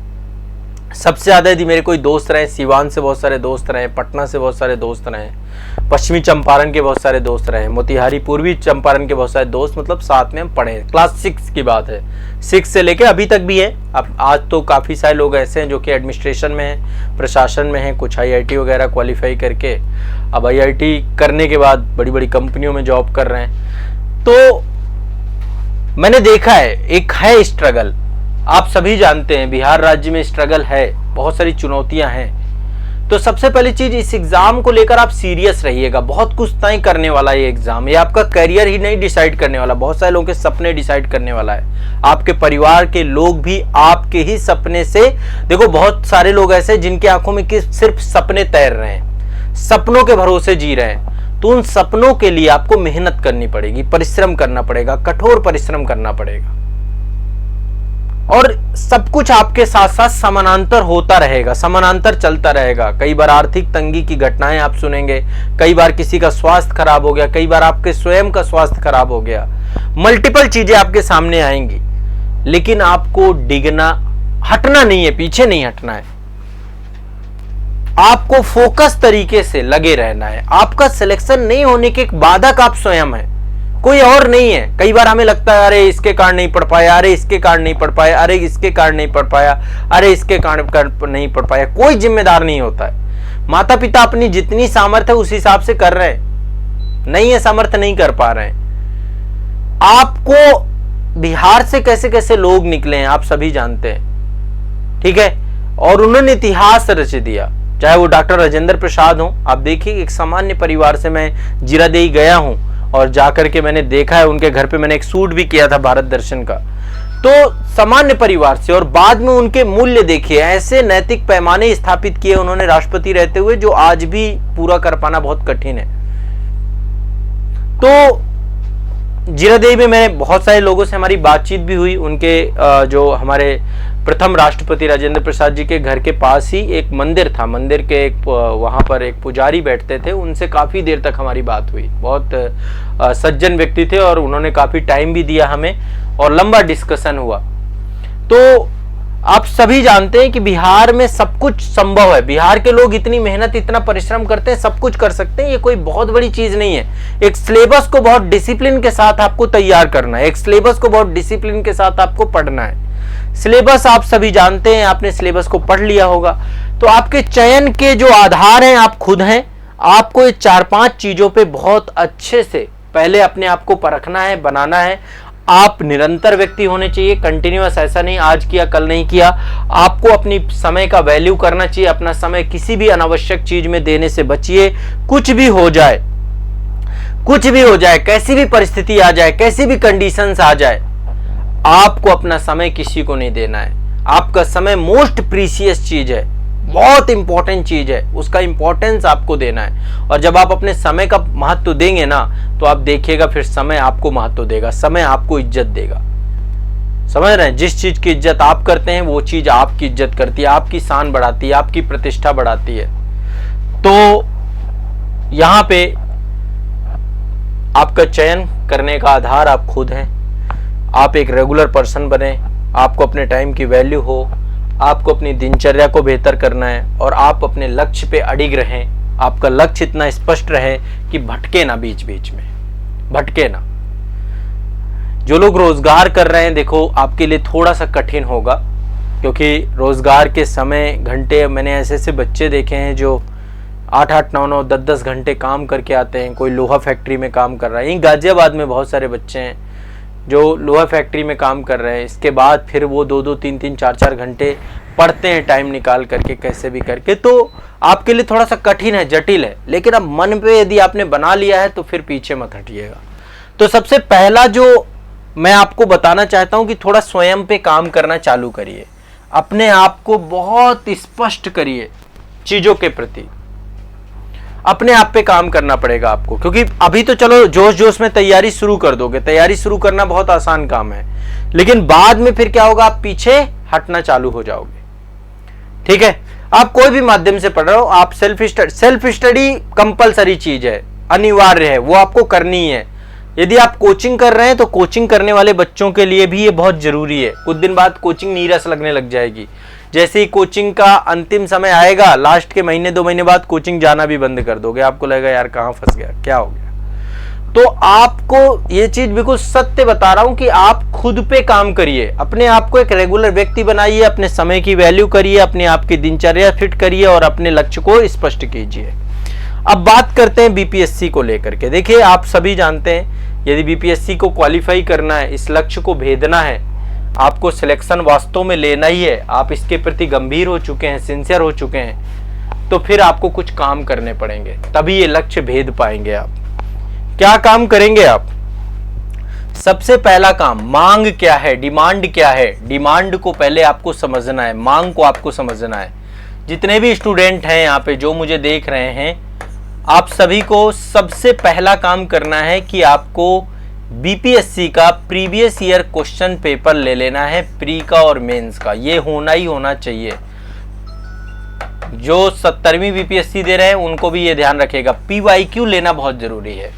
सबसे ज़्यादा यदि मेरे कोई दोस्त रहे, सीवान से बहुत सारे दोस्त रहे, पटना से बहुत सारे दोस्त रहे, पश्चिमी चंपारण के बहुत सारे दोस्त रहे, मोतिहारी पूर्वी चंपारण के बहुत सारे दोस्त, मतलब साथ में हम पढ़े। क्लास 6 की बात है, 6 से लेके अभी तक भी है। अब आज तो काफ़ी सारे लोग ऐसे हैं जो कि एडमिनिस्ट्रेशन में हैं, प्रशासन में हैं, कुछ IIT वगैरह क्वालिफाई करके अब IIT करने के बाद बड़ी बड़ी कंपनियों में जॉब कर रहे हैं। तो मैंने देखा है, एक है स्ट्रगल, आप सभी जानते हैं बिहार राज्य में स्ट्रगल है, बहुत सारी चुनौतियां हैं। तो सबसे पहली चीज, इस एग्जाम को लेकर आप सीरियस रहिएगा। बहुत कुछ तय करने वाला ये एग्जाम, ये आपका करियर ही नहीं डिसाइड करने वाला, बहुत सारे लोगों के सपने डिसाइड करने वाला है। आपके परिवार के लोग भी आपके ही सपने से, देखो बहुत सारे लोग ऐसे जिनकी आंखों में सिर्फ सपने तैर रहे हैं, सपनों के भरोसे जी रहे हैं। तो उन सपनों के लिए आपको मेहनत करनी पड़ेगी, परिश्रम करना पड़ेगा, कठोर परिश्रम करना पड़ेगा, और सब कुछ आपके साथ साथ समानांतर होता रहेगा, समानांतर चलता रहेगा। कई बार आर्थिक तंगी की घटनाएं आप सुनेंगे, कई बार किसी का स्वास्थ्य खराब हो गया, कई बार आपके स्वयं का स्वास्थ्य खराब हो गया, मल्टीपल चीजें आपके सामने आएंगी, लेकिन आपको डिगना, हटना नहीं है, पीछे नहीं हटना है, आपको फोकस तरीके से लगे रहना है। आपका सिलेक्शन नहीं होने के एक बाधक आप स्वयं है, कोई और नहीं है। कई बार हमें लगता है अरे इसके कारण नहीं पढ़ पाया, अरे इसके कारण नहीं पढ़ पाया, अरे इसके कारण नहीं पढ़ पाया, अरे इसके कारण नहीं पढ़ पाया। कोई जिम्मेदार नहीं होता है। माता पिता अपनी जितनी सामर्थ्य है उस हिसाब से कर रहे हैं, नहीं है सामर्थ्य नहीं कर पा रहे हैं। आपको बिहार से कैसे कैसे लोग निकले हैं आप सभी जानते हैं, ठीक है, और उन्होंने इतिहास रच दिया। चाहे वो डॉक्टर राजेंद्र प्रसाद हो, आप देखिए एक सामान्य परिवार से मैं जीरादेई गया हूं और जाकर के मैंने देखा है, उनके घर पे मैंने एक शूट भी किया था भारत दर्शन का। तो सामान्य परिवार से, और बाद में उनके मूल्य देखिए, ऐसे नैतिक पैमाने स्थापित किए उन्होंने राष्ट्रपति रहते हुए, जो आज भी पूरा कर पाना बहुत कठिन है। तो जीरादेई में मैंने बहुत सारे लोगों से हमारी बातचीत भी हुई। उनके जो हमारे प्रथम राष्ट्रपति राजेंद्र प्रसाद जी के घर के पास ही एक मंदिर था, मंदिर के एक वहाँ पर एक पुजारी बैठते थे, उनसे काफ़ी देर तक हमारी बात हुई। बहुत सज्जन व्यक्ति थे और उन्होंने काफ़ी टाइम भी दिया हमें और लंबा डिस्कशन हुआ। तो आप सभी जानते हैं कि बिहार में सब कुछ संभव है, बिहार के लोग इतनी मेहनत, इतना परिश्रम करते हैं, सब कुछ कर सकते हैं, ये कोई बहुत बड़ी चीज़ नहीं है। एक सिलेबस को बहुत डिसिप्लिन के साथ आपको तैयार करना है, एक सिलेबस को बहुत डिसिप्लिन के साथ आपको पढ़ना है। सिलेबस आप सभी जानते हैं, आपने सिलेबस को पढ़ लिया होगा। तो आपके चयन के जो आधार हैं आप खुद हैं। आपको ये 4-5 चीज़ों पे बहुत अच्छे से पहले अपने आप को परखना है, बनाना है। आप निरंतर व्यक्ति होने चाहिए, कंटिन्यूअस, ऐसा नहीं आज किया कल नहीं किया। आपको अपनी समय का वैल्यू करना चाहिए, अपना समय किसी भी अनावश्यक चीज में देने से बचिए। कुछ भी हो जाए, कुछ भी हो जाए, कैसी भी परिस्थिति आ जाए, कैसी भी कंडीशंस आ जाए, आपको अपना समय किसी को नहीं देना है। आपका समय मोस्ट प्रीशियस चीज है, बहुत इंपॉर्टेंट चीज है, उसका इंपॉर्टेंस आपको देना है। और जब आप अपने समय का महत्व देंगे ना, तो आप देखिएगा फिर समय आपको महत्व देगा, समय आपको इज्जत देगा। समझ रहे हैं, जिस चीज की इज्जत आप करते हैं वो चीज आपकी इज्जत करती है, आपकी शान बढ़ाती है, आपकी प्रतिष्ठा बढ़ाती है। तो यहां पे आपका चयन करने का आधार आप खुद हैं। आप एक रेगुलर पर्सन बने, आपको अपने टाइम की वैल्यू हो, आपको अपनी दिनचर्या को बेहतर करना है और आप अपने लक्ष्य पे अडिग रहें। आपका लक्ष्य इतना स्पष्ट रहे कि भटके ना, बीच बीच में भटके ना। जो लोग रोजगार कर रहे हैं, देखो आपके लिए थोड़ा सा कठिन होगा, क्योंकि रोजगार के समय घंटे, मैंने ऐसे ऐसे बच्चे देखे हैं जो 8-8, 9-9, 10-10 घंटे काम करके आते हैं। कोई लोहा फैक्ट्री में काम कर रहा है, यहीं गाजियाबाद में बहुत सारे बच्चे हैं जो लोहा फैक्ट्री में काम कर रहे हैं। इसके बाद फिर वो 2-2, 3-3, 4-4 घंटे पढ़ते हैं टाइम निकाल करके, कैसे भी करके। तो आपके लिए थोड़ा सा कठिन है, जटिल है, लेकिन अब मन पे यदि आपने बना लिया है तो फिर पीछे मत हटिएगा। तो सबसे पहला जो मैं आपको बताना चाहता हूं कि थोड़ा स्वयं पे काम करना चालू करिए, अपने आप को बहुत स्पष्ट करिए चीजों के प्रति, अपने आप पे काम करना पड़ेगा आपको। क्योंकि अभी तो चलो जोश जोश में तैयारी शुरू कर दोगे, तैयारी शुरू करना बहुत आसान काम है, लेकिन बाद में फिर क्या होगा, आप पीछे हटना चालू हो जाओगे। ठीक है, आप कोई भी माध्यम से पढ़ रहे हो, आप सेल्फ स्टडी कंपलसरी चीज है, अनिवार्य है, वो आपको करनी है। यदि आप कोचिंग कर रहे हैं तो कोचिंग करने वाले बच्चों के लिए भी ये बहुत जरूरी है। कुछ दिन बाद कोचिंग नीरस लगने लग जाएगी, जैसे ही कोचिंग का अंतिम समय आएगा, लास्ट के महीने 2 महीने बाद कोचिंग जाना भी बंद कर दोगे, आपको लगेगा यार कहाँ फंस गया, क्या हो गया। तो आपको ये चीज बिल्कुल सत्य बता रहा हूं कि आप खुद पे काम करिए, अपने आप को एक रेगुलर व्यक्ति बनाइए, अपने समय की वैल्यू करिए, अपने आप की दिनचर्या फिट करिए और अपने लक्ष्य को स्पष्ट कीजिए। अब बात करते हैं बीपीएससी को लेकर के। देखिए, आप सभी जानते हैं यदि बीपीएससी को क्वालिफाई करना है, इस लक्ष्य को भेदना है, आपको सिलेक्शन वास्तव में लेना ही है, आप इसके प्रति गंभीर हो चुके हैं, सिंसियर हो चुके हैं, तो फिर आपको कुछ काम करने पड़ेंगे, तभी ये लक्ष्य भेद पाएंगे आप। क्या काम करेंगे आप? सबसे पहला काम, मांग क्या है, डिमांड क्या है, डिमांड को पहले आपको समझना है, मांग को आपको समझना है। जितने भी स्टूडेंट हैं यहाँ पे जो मुझे देख रहे हैं, आप सभी को सबसे पहला काम करना है कि आपको बीपीएससी का प्रीवियस ईयर क्वेश्चन पेपर ले लेना है, प्री का और मेंस का, ये होना ही होना चाहिए। जो 70वीं बीपीएससी दे रहे हैं उनको भी ये ध्यान रखेगा, पीवाईक्यू लेना बहुत जरूरी है।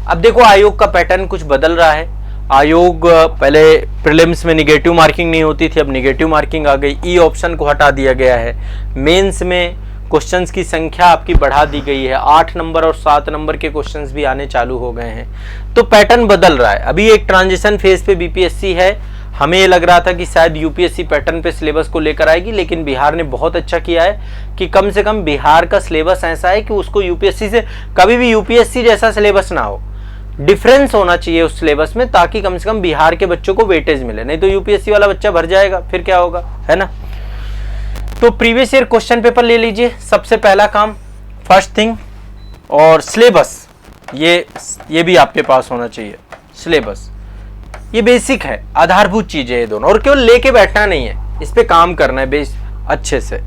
अब देखो, आयोग का पैटर्न कुछ बदल रहा है। आयोग पहले प्रीलिम्स में निगेटिव मार्किंग नहीं होती थी, अब निगेटिव मार्किंग आ गई, ई ऑप्शन को हटा दिया गया है। मेंस में क्वेश्चंस की संख्या आपकी बढ़ा दी गई है, 8 नंबर और 7 नंबर के क्वेश्चंस भी आने चालू हो गए हैं। तो पैटर्न बदल रहा है, अभी एक ट्रांजिशन फेज पे बीपीएससी है। हमें ये लग रहा था कि शायद यूपीएससी पैटर्न पे सिलेबस को लेकर आएगी, लेकिन बिहार ने बहुत अच्छा किया है कि कम से कम बिहार का सिलेबस ऐसा है कि उसको यूपीएससी से कभी भी यूपीएससी जैसा सिलेबस ना हो, डिफरेंस होना चाहिए उस सिलेबस में, ताकि कम से कम बिहार के बच्चों को वेटेज मिले। नहीं तो यूपीएससी वाला बच्चा भर जाएगा, फिर क्या होगा, है ना। तो प्रीवियस ईयर क्वेश्चन पेपर ले लीजिए, सबसे पहला काम, फर्स्ट थिंग। और सिलेबस, ये भी आपके पास होना चाहिए। सिलेबस ये बेसिक है, आधारभूत चीजें ये दोनों, और केवल लेके बैठना नहीं है, इस पे काम करना है बेस अच्छे से।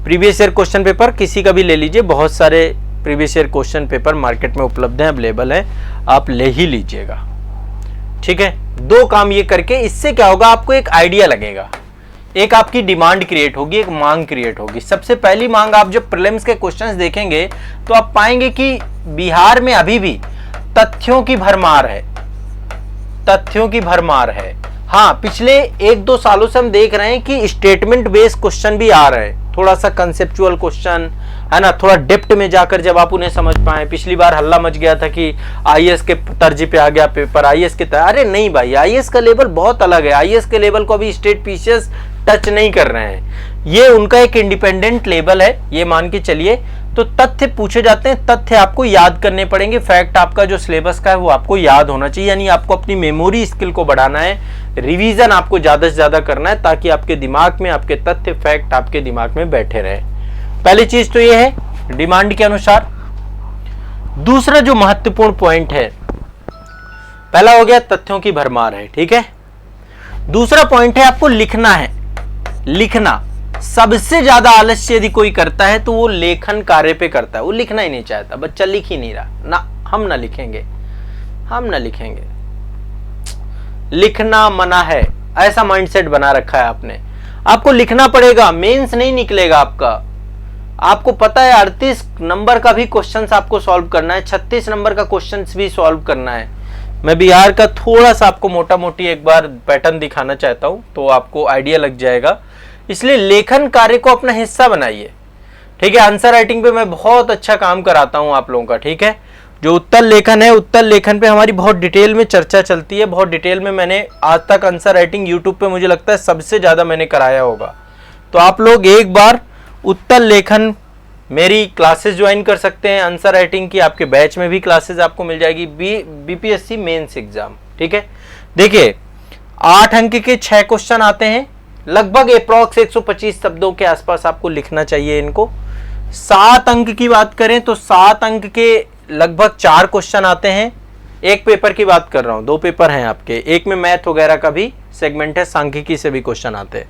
प्रीवियस ईयर क्वेश्चन पेपर किसी का भी ले लीजिए, बहुत सारे previous year question paper market में उपलब्ध हैं, अवेलेबल है, आप ले ही लीजिएगा। ठीक है, 2 काम ये करके इससे क्या होगा, आपको एक आइडिया लगेगा, एक आपकी डिमांड क्रिएट होगी, एक मांग क्रिएट होगी। सबसे पहली मांग, आप जब प्रीलिम्स के क्वेश्चंस देखेंगे तो आप पाएंगे कि बिहार में अभी भी तथ्यों की भरमार है, तथ्यों की भरमार है। हाँ, पिछले 1-2 सालों से हम देख रहे हैं कि स्टेटमेंट बेस्ड क्वेश्चन भी आ रहे हैं, थोड़ा सा कंसेप्चुअल क्वेश्चन, है ना, थोड़ा डेप्थ में जाकर जब आप उन्हें समझ पाए। पिछली बार हल्ला मच गया था कि आईएएस के तर्ज पे आ गया पेपर, आईएएस के अरे नहीं भाई, आईएएस का लेवल बहुत अलग है, आईएएस के लेवल को अभी स्टेट पीसीएस टच नहीं कर रहे हैं, ये उनका एक इंडिपेंडेंट लेवल है, ये मान के चलिए। तो तथ्य पूछे जाते हैं, तथ्य आपको याद करने पड़ेंगे, फैक्ट आपका जो सिलेबस का है वो आपको याद होना चाहिए, यानी आपको अपनी मेमोरी स्किल को बढ़ाना है, रिवीजन आपको ज्यादा से ज्यादा करना है, ताकि आपके दिमाग में आपके तथ्य फैक्ट आपके दिमाग में बैठे रहे। पहली चीज तो ये है डिमांड के अनुसार। दूसरा जो महत्वपूर्ण पॉइंट है, पहला हो गया तथ्यों की भरमार है, ठीक है। दूसरा पॉइंट है आपको लिखना है, लिखना। सबसे ज्यादा आलस्य यदि कोई करता है तो वो लेखन कार्य पे करता है, वो लिखना ही नहीं चाहता, बच्चा लिख ही नहीं रहा ना, हम ना लिखेंगे, हम ना लिखेंगे, लिखना मना है, ऐसा माइंडसेट बना रखा है आपने। आपको लिखना पड़ेगा, मेंस नहीं निकलेगा आपका। आपको पता है 38 नंबर का भी क्वेश्चंस आपको सॉल्व करना है, 36 नंबर का क्वेश्चंस भी सॉल्व करना है। मैं बिहार का थोड़ा सा आपको मोटा मोटी एक बार पैटर्न दिखाना चाहता हूं, तो आपको आइडिया लग जाएगा। इसलिए लेखन कार्य को अपना हिस्सा बनाइए, ठीक है। आंसर राइटिंग पे मैं बहुत अच्छा काम कराता हूं आप लोगों का, ठीक है। जो उत्तर लेखन है, उत्तर लेखन पे हमारी बहुत डिटेल में चर्चा चलती है, बहुत डिटेल में मैंने आज तक आंसर राइटिंग यूट्यूब पे मुझे लगता है सबसे ज्यादा मैंने कराया होगा। तो आप लोग एक बार उत्तर लेखन मेरी क्लासेस ज्वाइन कर सकते हैं, आंसर राइटिंग की आपके बैच में भी क्लासेस आपको मिल जाएगी, बीपीएससी मेंस एग्जाम, ठीक है। देखिए 8 अंक के 6 क्वेश्चन आते हैं, लगभग अप्रॉक्स 125 शब्दों के आसपास आपको लिखना चाहिए इनको। 7 अंक की बात करें तो 7 अंक के लगभग 4 क्वेश्चन आते हैं, एक पेपर की बात कर रहा हूं, 2 पेपर हैं आपके, एक में मैथ वगैरह का भी सेगमेंट है, सांख्यिकी से भी क्वेश्चन आते हैं,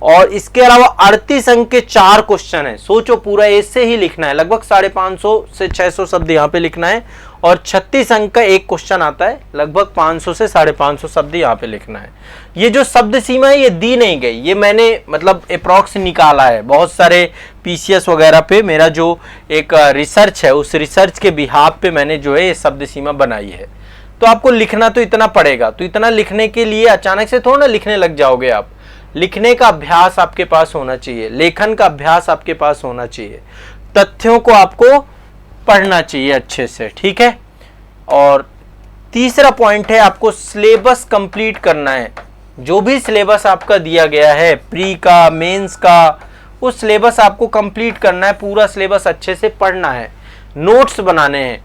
और इसके अलावा 38 अंक के 4 क्वेश्चन है। सोचो पूरा ऐसे ही लिखना है, लगभग 550 से 600 शब्द यहाँ पे लिखना है, और 36 अंक का एक क्वेश्चन आता है, लगभग 500 से 550 शब्द यहाँ पे लिखना है। ये जो शब्द सीमा है ये दी नहीं गई, ये मैंने मतलब अप्रॉक्स निकाला है। बहुत सारे पीसीएस वगैरह पे मेरा जो एक रिसर्च है, उस रिसर्च के बिहाफ पे मैंने जो है ये शब्द सीमा बनाई है। तो आपको लिखना तो इतना पड़ेगा, तो इतना लिखने के लिए अचानक से थोड़ा ना लिखने लग जाओगे आप। लिखने का अभ्यास आपके पास होना चाहिए, लेखन का अभ्यास आपके पास होना चाहिए, तथ्यों को आपको पढ़ना चाहिए अच्छे से, ठीक है। और तीसरा पॉइंट है, आपको सिलेबस कंप्लीट करना है। जो भी सिलेबस आपका दिया गया है, प्री का, मेंस का, उस सिलेबस आपको कंप्लीट करना है, पूरा सिलेबस अच्छे से पढ़ना है, नोट्स बनाने हैं,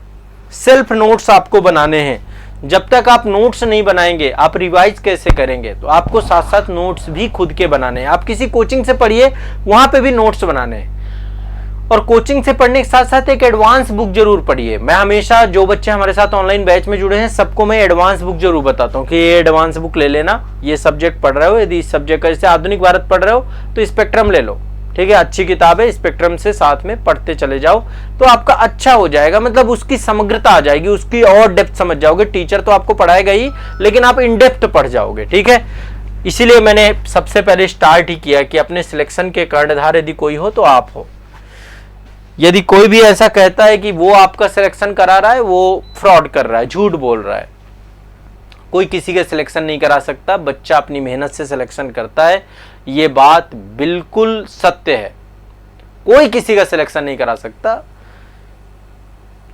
सेल्फ नोट्स आपको बनाने हैं। जब तक आप नोट्स नहीं बनाएंगे आप रिवाइज कैसे करेंगे? तो आपको साथ साथ नोट्स भी खुद के बनाने हैं। आप किसी कोचिंग से पढ़िए, वहां पे भी नोट्स बनाने हैं, और कोचिंग से पढ़ने के साथ साथ एक एडवांस बुक जरूर पढ़िए। मैं हमेशा जो बच्चे हमारे साथ ऑनलाइन बैच में जुड़े हैं सबको मैं एडवांस बुक जरूर बताता हूँ कि ये एडवांस बुक ले लेना, ये सब्जेक्ट पढ़ रहे हो, यदि इस सब्जेक्ट का जैसे आधुनिक भारत पढ़ रहे हो तो स्पेक्ट्रम ले लो, ठीक है, अच्छी किताब है, स्पेक्ट्रम से साथ में पढ़ते चले जाओ तो आपका अच्छा हो जाएगा। मतलब उसकी समग्रता आ जाएगी, उसकी और डेप्थ समझ जाओगे। टीचर तो आपको पढ़ाएगा ही, लेकिन आप इन डेप्थ पढ़ जाओगे, ठीक है। इसीलिए मैंने सबसे पहले स्टार्ट ही किया कि अपने सिलेक्शन के कर्णधार यदि कोई हो तो आप हो। यदि कोई भी ऐसा कहता है कि वो आपका सिलेक्शन करा रहा है, वो फ्रॉड कर रहा है, झूठ बोल रहा है। कोई किसी का सिलेक्शन नहीं करा सकता, बच्चा अपनी मेहनत से सिलेक्शन करता है, ये बात बिल्कुल सत्य है। कोई किसी का सिलेक्शन नहीं करा सकता।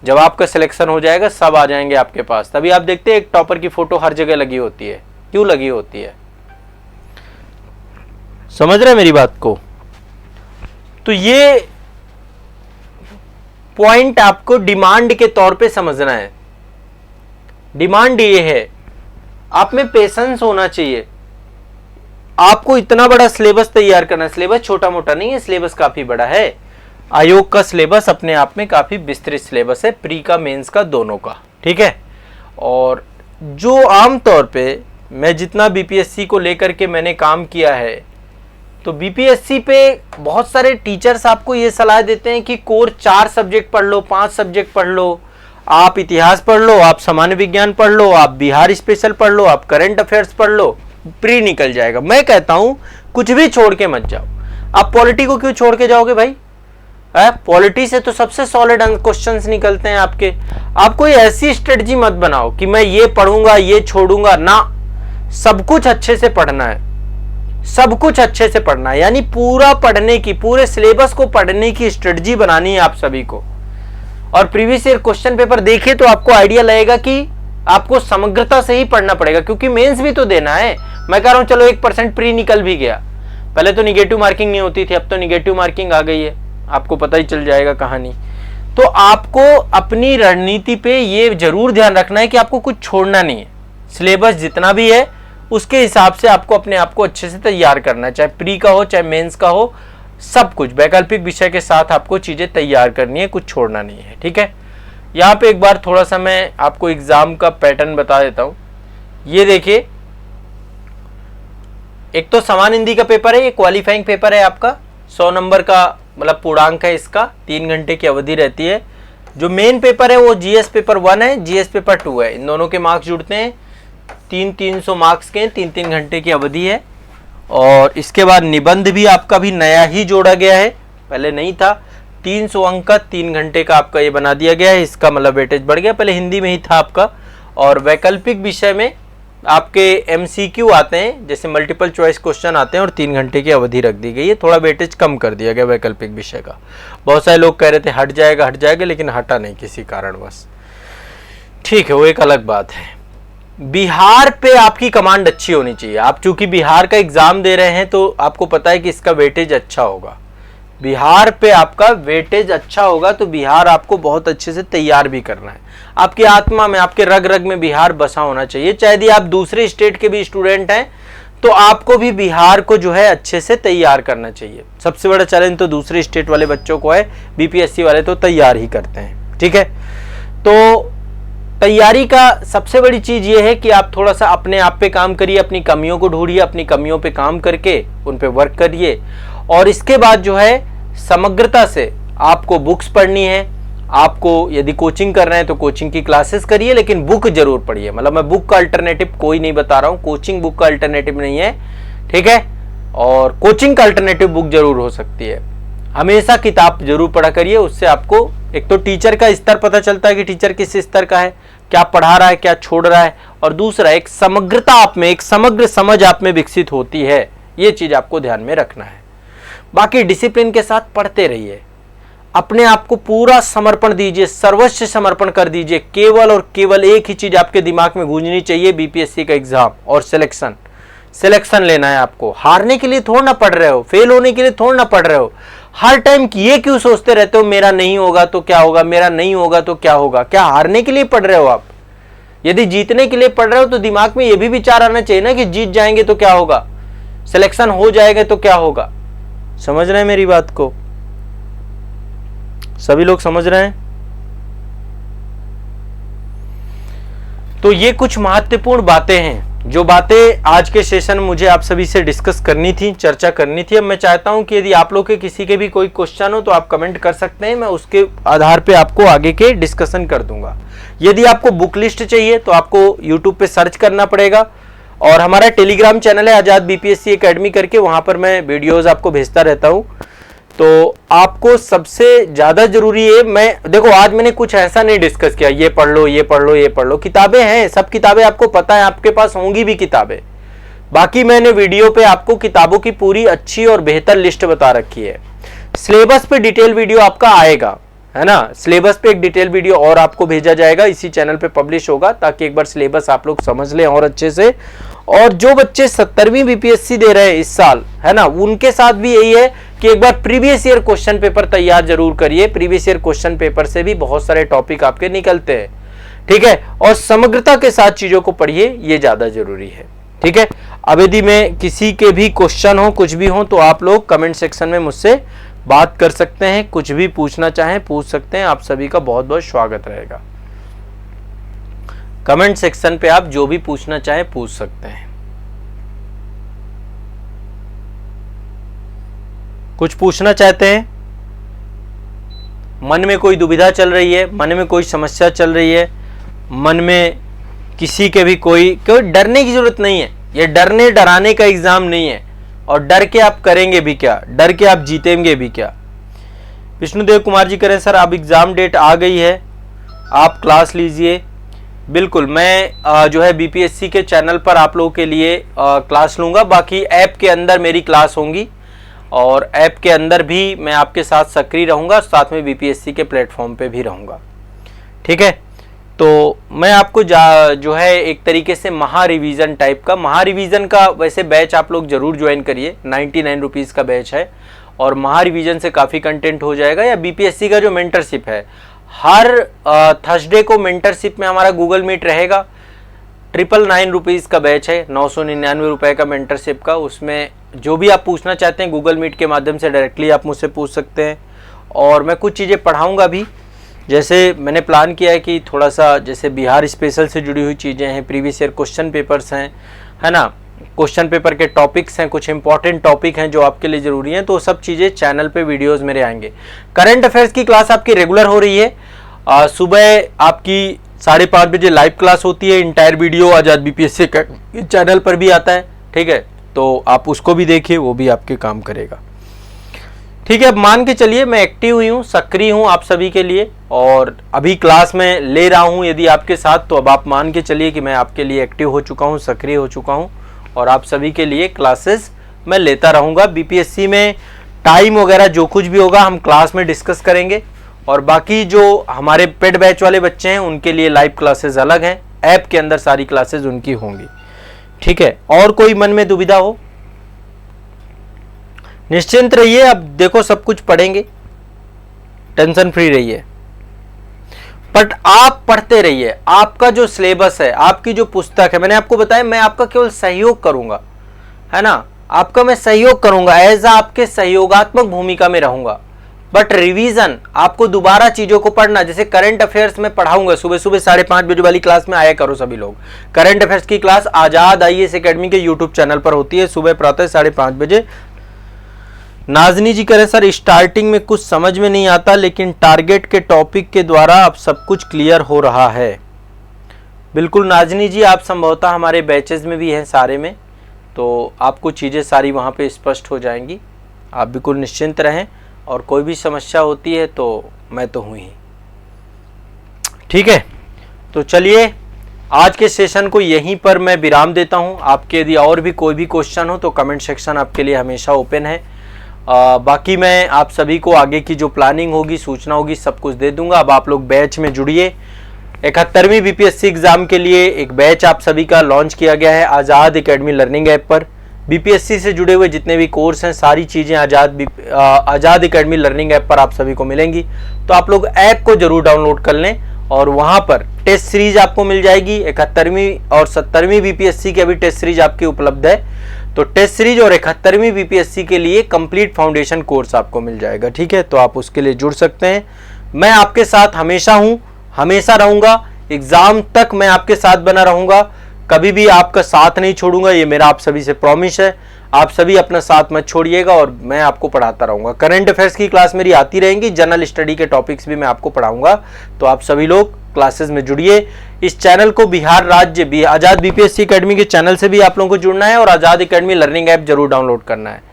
जब आपका सिलेक्शन हो जाएगा सब आ जाएंगे आपके पास। तभी आप देखते हैं एक टॉपर की फोटो हर जगह लगी होती है। क्यों लगी होती है? समझ रहे मेरी बात को? तो ये पॉइंट आपको डिमांड के तौर पे समझना है। डिमांड ये है, आप में पेशेंस होना चाहिए। आपको इतना बड़ा सिलेबस तैयार करना है। सिलेबस छोटा मोटा नहीं है, सिलेबस काफी बड़ा है। आयोग का सिलेबस अपने आप में काफी विस्तृत सिलेबस है, प्री का, मेंस का, दोनों का, ठीक है। और जो आमतौर पे मैं जितना बीपीएससी को लेकर के मैंने काम किया है, तो बीपीएससी पे बहुत सारे टीचर्स आपको ये सलाह देते हैं कि कोर 4 सब्जेक्ट पढ़ लो, 5 सब्जेक्ट पढ़ लो, आप इतिहास पढ़ लो, आप सामान्य विज्ञान पढ़ लो, आप बिहार स्पेशल पढ़ लो, आप करंट अफेयर्स पढ़ लो, प्री निकल जाएगा। मैं कहता हूं कुछ भी छोड़ के मत जाओ। आप पॉलिटी को क्यों छोड़ के जाओगे भाई? पॉलिटी से तो सबसे सॉलिड क्वेश्चंस निकलते हैं आपके। आप कोई ऐसी स्ट्रेटजी मत बनाओ कि मैं ये पढ़ूंगा ये छोड़ूंगा ना। सब कुछ अच्छे से पढ़ना है, सब कुछ अच्छे से पढ़ना है, यानी पूरा पढ़ने की, पूरे सिलेबस को पढ़ने की स्ट्रेटजी बनानी है आप सभी को। और प्रीवियस ईयर क्वेश्चन पेपर देखिए तो आपको आइडिया लगेगा कि आपको समग्रता से ही पढ़ना पड़ेगा, क्योंकि मेंस भी तो देना है। मैं कह रहा हूं चलो 1% प्री निकल भी गया, पहले तो निगेटिव मार्किंग नहीं होती थी, अब तो निगेटिव मार्किंग आ गई है, आपको पता ही चल जाएगा कहानी। तो आपको अपनी रणनीति पे ये जरूर ध्यान रखना है कि आपको कुछ छोड़ना नहीं है। सिलेबस जितना भी है उसके हिसाब से आपको अपने आप को अच्छे से तैयार करना है, चाहे प्री का हो चाहे मेंस का हो, सब कुछ वैकल्पिक विषय के साथ आपको चीजें तैयार करनी है, कुछ छोड़ना नहीं है, ठीक है। यहाँ पे एक बार थोड़ा सा मैं आपको एग्जाम का पैटर्न बता देता हूँ। ये देखिए, एक तो समान हिंदी का पेपर है, ये क्वालिफाइंग पेपर है आपका, 100 नंबर का मतलब पूर्णांक है इसका, 3 घंटे की अवधि रहती है। जो मेन पेपर है वो जीएस पेपर 1 है, जीएस पेपर 2 है। इन दोनों के मार्क्स जुड़ते हैं, 300 मार्क्स के, 3 घंटे की अवधि है। और इसके बाद निबंध भी आपका भी नया ही जोड़ा गया है, पहले नहीं था। 300 अंक का 3 घंटे का आपका ये बना दिया गया है, इसका मतलब वेटेज बढ़ गया, पहले हिंदी में ही था आपका। और वैकल्पिक विषय में आपके एमसीक्यू आते हैं, जैसे मल्टीपल चॉइस क्वेश्चन आते हैं, और 3 घंटे की अवधि रख दी गई है, थोड़ा वेटेज कम कर दिया गया वैकल्पिक विषय का। बहुत सारे लोग कह रहे थे हट जाएगा, लेकिन हटा नहीं किसी कारणवश, ठीक है, वो एक अलग बात है। बिहार पे आपकी कमांड अच्छी होनी चाहिए। आप चूंकि बिहार का एग्जाम दे रहे हैं तो आपको पता है कि इसका वेटेज अच्छा होगा, बिहार पे आपका वेटेज अच्छा होगा, तो बिहार आपको बहुत अच्छे से तैयार भी करना है। आपकी आत्मा में, आपके रग रग में बिहार बसा होना चाहिए। चाहे यदि आप दूसरे स्टेट के भी स्टूडेंट हैं तो आपको भी बिहार को जो है अच्छे से तैयार करना चाहिए। सबसे बड़ा चैलेंज तो दूसरे स्टेट वाले बच्चों को है, बीपीएससी वाले तो तैयार ही करते हैं, ठीक है। तो तैयारी का सबसे बड़ी चीज ये है कि आप थोड़ा सा अपने आप पे काम करिए, अपनी कमियों को ढूंढिए, अपनी कमियों पे काम करके उन पे वर्क करिए, और इसके बाद जो है समग्रता से आपको बुक्स पढ़नी है। आपको यदि कोचिंग कर रहे हैं तो कोचिंग की क्लासेस करिए, लेकिन बुक जरूर पढ़िए। मतलब मैं बुक का अल्टरनेटिव कोई नहीं बता रहा हूं, कोचिंग बुक का अल्टरनेटिव नहीं है, ठीक है। और कोचिंग का अल्टरनेटिव बुक जरूर हो सकती है। हमेशा किताब जरूर पढ़ा करिए, उससे आपको एक तो टीचर का स्तर पता चलता है कि टीचर किस स्तर का है, क्या पढ़ा रहा है, क्या छोड़ रहा है, और दूसरा एक समग्रता आप में, एक समग्र समझ आप में विकसित होती है। ये चीज आपको ध्यान में रखना है। बाकी डिसिप्लिन के साथ पढ़ते रहिए, अपने आप को पूरा समर्पण दीजिए, सर्वस्व समर्पण कर दीजिए। केवल और केवल एक ही चीज आपके दिमाग में गूंजनी चाहिए, बीपीएससी का एग्जाम और सिलेक्शन लेना है आपको। हारने के लिए थोड़ा ना पढ़ रहे हो, फेल होने के लिए थोड़ा ना पढ़ रहे हो। हर टाइम ये क्यों सोचते रहते हो मेरा नहीं होगा तो क्या होगा, मेरा नहीं होगा तो क्या होगा? क्या हारने के लिए पढ़ रहे हो आप? यदि जीतने के लिए पढ़ रहे हो तो दिमाग में यह भी विचार आना चाहिए ना कि जीत जाएंगे तो क्या होगा, सिलेक्शन हो जाएगा तो क्या होगा। समझ रहे हैं मेरी बात को? सभी लोग समझ रहे हैं? तो ये कुछ महत्वपूर्ण बातें हैं, जो बातें आज के सेशन में मुझे आप सभी से डिस्कस करनी थी, चर्चा करनी थी। अब मैं चाहता हूं कि यदि आप लोग के किसी के भी कोई क्वेश्चन हो तो आप कमेंट कर सकते हैं, मैं उसके आधार पे आपको आगे के डिस्कशन कर दूंगा। यदि आपको बुक लिस्ट चाहिए तो आपको यूट्यूब पे सर्च करना पड़ेगा, और हमारा टेलीग्राम चैनल है आजाद बीपीएससी एकेडमी करके, वहां पर मैं वीडियोज आपको भेजता रहता हूं। तो आपको सबसे ज्यादा जरूरी है, मैं देखो आज मैंने कुछ ऐसा नहीं डिस्कस किया ये पढ़ लो ये पढ़ लो ये पढ़ लो, किताबें हैं, सब किताबें आपको पता है, आपके पास होंगी भी किताबें। बाकी मैंने वीडियो पे आपको किताबों की पूरी अच्छी और बेहतर लिस्ट बता रखी है। सिलेबस पे डिटेल वीडियो आपका आएगा, है ना, सिलेबस पे एक डिटेल वीडियो और आपको भेजा जाएगा, इसी चैनल पे पब्लिश होगा, ताकि एक बार सिलेबस आप लोग समझ लें और अच्छे से। और जो बच्चे 70वीं बीपीएससी दे रहे हैं इस साल, है ना, उनके साथ भी यही है कि एक बार प्रीवियस ईयर क्वेश्चन पेपर तैयार जरूर करिए। प्रीवियस ईयर क्वेश्चन पेपर से भी बहुत सारे टॉपिक आपके निकलते हैं, ठीक है। और समग्रता के साथ चीजों को पढ़िए, ये ज्यादा जरूरी है, ठीक है। अब यदि मैं किसी के भी क्वेश्चन हो, कुछ भी हो, तो आप लोग कमेंट सेक्शन में मुझसे बात कर सकते हैं, कुछ भी पूछना चाहें पूछ सकते हैं। आप सभी का बहुत बहुत स्वागत रहेगा। कमेंट सेक्शन पे आप जो भी पूछना चाहें पूछ सकते हैं। कुछ पूछना चाहते हैं? मन में कोई दुविधा चल रही है, मन में कोई समस्या चल रही है, मन में किसी के भी कोई डरने की जरूरत नहीं है। ये डरने डराने का एग्जाम नहीं है, और डर के आप करेंगे भी क्या, डर के आप जीतेंगे भी क्या। विष्णुदेव कुमार जी करें सर अब एग्जाम डेट आ गई है, आप क्लास लीजिए। बिल्कुल, मैं जो है बीपीएससी के चैनल पर आप लोगों के लिए क्लास लूंगा। बाकी ऐप के अंदर मेरी क्लास होंगी, और ऐप के अंदर भी मैं आपके साथ सक्रिय रहूंगा, साथ में बीपीएससी के प्लेटफॉर्म पे भी रहूंगा, ठीक है। तो मैं आपको जो है एक तरीके से महा रिवीजन टाइप का, महा रिवीजन का वैसे बैच आप लोग जरूर ज्वाइन करिए, 99 रुपीज़ का बैच है, और महा रिवीजन से काफ़ी कंटेंट हो जाएगा। या बीपीएससी का जो मेंटरशिप है, हर थर्सडे को मेंटरशिप में हमारा गूगल मीट रहेगा। 999 रुपीज़ का बैच है, 999 रुपये का मेंटरशिप का। उसमें जो भी आप पूछना चाहते हैं गूगल मीट के माध्यम से डायरेक्टली आप मुझसे पूछ सकते हैं। और मैं कुछ चीज़ें पढ़ाऊँगा भी, जैसे मैंने प्लान किया है कि थोड़ा सा जैसे बिहार स्पेशल से जुड़ी हुई चीज़ें हैं, प्रीवियस ईयर क्वेश्चन पेपर्स हैं, है ना, क्वेश्चन पेपर के टॉपिक्स हैं, कुछ इंपॉर्टेंट टॉपिक हैं जो आपके लिए ज़रूरी हैं, तो सब चीज़ें चैनल पे वीडियोस मेरे आएंगे। करंट अफेयर्स की क्लास आपकी रेगुलर हो रही है, सुबह आपकी 5:30 बजे लाइव क्लास होती है, इंटायर वीडियो आजाद बीपीएससी चैनल पर भी आता है, ठीक है, तो आप उसको भी देखिए, वो भी आपके काम करेगा, ठीक है। अब मान के चलिए मैं एक्टिव हुई हूँ, सक्रिय हूँ आप सभी के लिए, और अभी क्लास में ले रहा हूँ यदि आपके साथ, तो अब आप मान के चलिए कि मैं आपके लिए एक्टिव हो चुका हूँ, सक्रिय हो चुका हूँ, और आप सभी के लिए क्लासेस मैं लेता रहूँगा। बीपीएससी में टाइम वगैरह जो कुछ भी होगा हम क्लास में डिस्कस करेंगे, और बाकी जो हमारे पेड बैच वाले बच्चे हैं उनके लिए लाइव क्लासेस अलग हैं, ऐप के अंदर सारी क्लासेस उनकी होंगी, ठीक है। और कोई मन में दुविधा हो निश्चिंत रहिए, अब देखो सब कुछ पढ़ेंगे, टेंशन फ्री रहिए, बट आप पढ़ते रहिए। आपका जो सिलेबस है, आपकी जो पुस्तक है, मैंने आपको बताया मैं आपका केवल सहयोग करूंगा, है ना, आपका मैं सहयोग करूंगा, एज आपके सहयोगात्मक भूमिका में रहूंगा। बट रिवीजन आपको दोबारा चीजों को पढ़ना, जैसे करंट अफेयर्स में पढ़ाऊंगा सुबह सुबह 5:30 बजे वाली क्लास में आया करो सभी लोग। करंट अफेयर्स की क्लास आजाद IAS एकेडमी के यूट्यूब चैनल पर होती है सुबह प्रातः 5:30 बजे। नाजनी जी कह रहे सर स्टार्टिंग में कुछ समझ में नहीं आता, लेकिन टारगेट के टॉपिक के द्वारा अब सब कुछ क्लियर हो रहा है। बिल्कुल नाजनी जी, आप संभवतः हमारे बैचेज में भी हैं सारे में, तो आपको चीज़ें सारी वहाँ पे स्पष्ट हो जाएंगी। आप बिल्कुल निश्चिंत रहें, और कोई भी समस्या होती है तो मैं तो हूँ ही। ठीक है, तो चलिए आज के सेशन को यहीं पर मैं विराम देता हूँ। आपके यदि और भी कोई भी क्वेश्चन हो तो कमेंट सेक्शन आपके लिए हमेशा ओपन है। बाकी मैं आप सभी को आगे की जो प्लानिंग होगी, सूचना होगी, सब कुछ दे दूंगा। अब आप लोग बैच में जुड़िए। 71वीं BPSC एग्जाम के लिए एक बैच आप सभी का लॉन्च किया गया है आज़ाद एकेडमी लर्निंग ऐप पर। BPSC से जुड़े हुए जितने भी कोर्स हैं, सारी चीज़ें आज़ाद एकेडमी लर्निंग ऐप पर आप सभी को मिलेंगी। तो आप लोग ऐप को जरूर डाउनलोड कर लें, और वहाँ पर टेस्ट सीरीज आपको मिल जाएगी। 71वीं और 70वीं BPSC की अभी टेस्ट सीरीज आपकी उपलब्ध है, तो टेस्ट सीरीज और 71वीं BPSC के लिए कंप्लीट फाउंडेशन कोर्स आपको मिल जाएगा। ठीक है, तो आप उसके लिए जुड़ सकते हैं। मैं आपके साथ हमेशा हूँ, हमेशा रहूँगा, एग्ज़ाम तक मैं आपके साथ बना रहूँगा, कभी भी आपका साथ नहीं छोड़ूंगा, ये मेरा आप सभी से प्रॉमिस है। आप सभी अपना साथ मत छोड़िएगा, और मैं आपको पढ़ाता रहूँगा। करंट अफेयर्स की क्लास मेरी आती रहेंगी, जनरल स्टडी के टॉपिक्स भी मैं आपको पढ़ाऊँगा, तो आप सभी लोग क्लासेस में जुड़िए। इस चैनल को बिहार राज्य आज़ाद BPSC एकेडमी के चैनल से भी आप लोगों को जुड़ना है, और आज़ाद एकेडमी लर्निंग ऐप जरूर डाउनलोड करना है।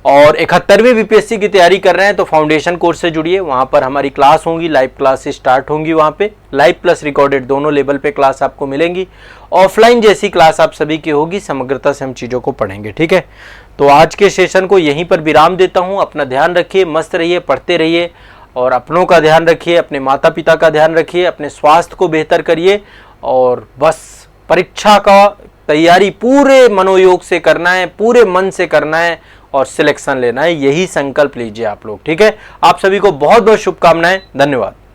और 71वीं BPSC की तैयारी कर रहे हैं तो फाउंडेशन कोर्स से जुड़िए, वहाँ पर हमारी क्लास होंगी, लाइव क्लास स्टार्ट होंगी। वहाँ पे लाइव प्लस रिकॉर्डेड दोनों लेवल पे क्लास आपको मिलेंगी। ऑफलाइन जैसी क्लास आप सभी की होगी, समग्रता से हम चीज़ों को पढ़ेंगे। ठीक है, तो आज के सेशन को यहीं पर विराम देता हूँ। अपना ध्यान रखिए, मस्त रहिए, पढ़ते रहिए, और अपनों का ध्यान रखिए, अपने माता पिता का ध्यान रखिए, अपने स्वास्थ्य को बेहतर करिए, और बस परीक्षा का तैयारी पूरे मनोयोग से करना है, पूरे मन से करना है, और सिलेक्शन लेना है। यही संकल्प लीजिए आप लोग। ठीक है, आप सभी को बहुत बहुत शुभकामनाएं। धन्यवाद।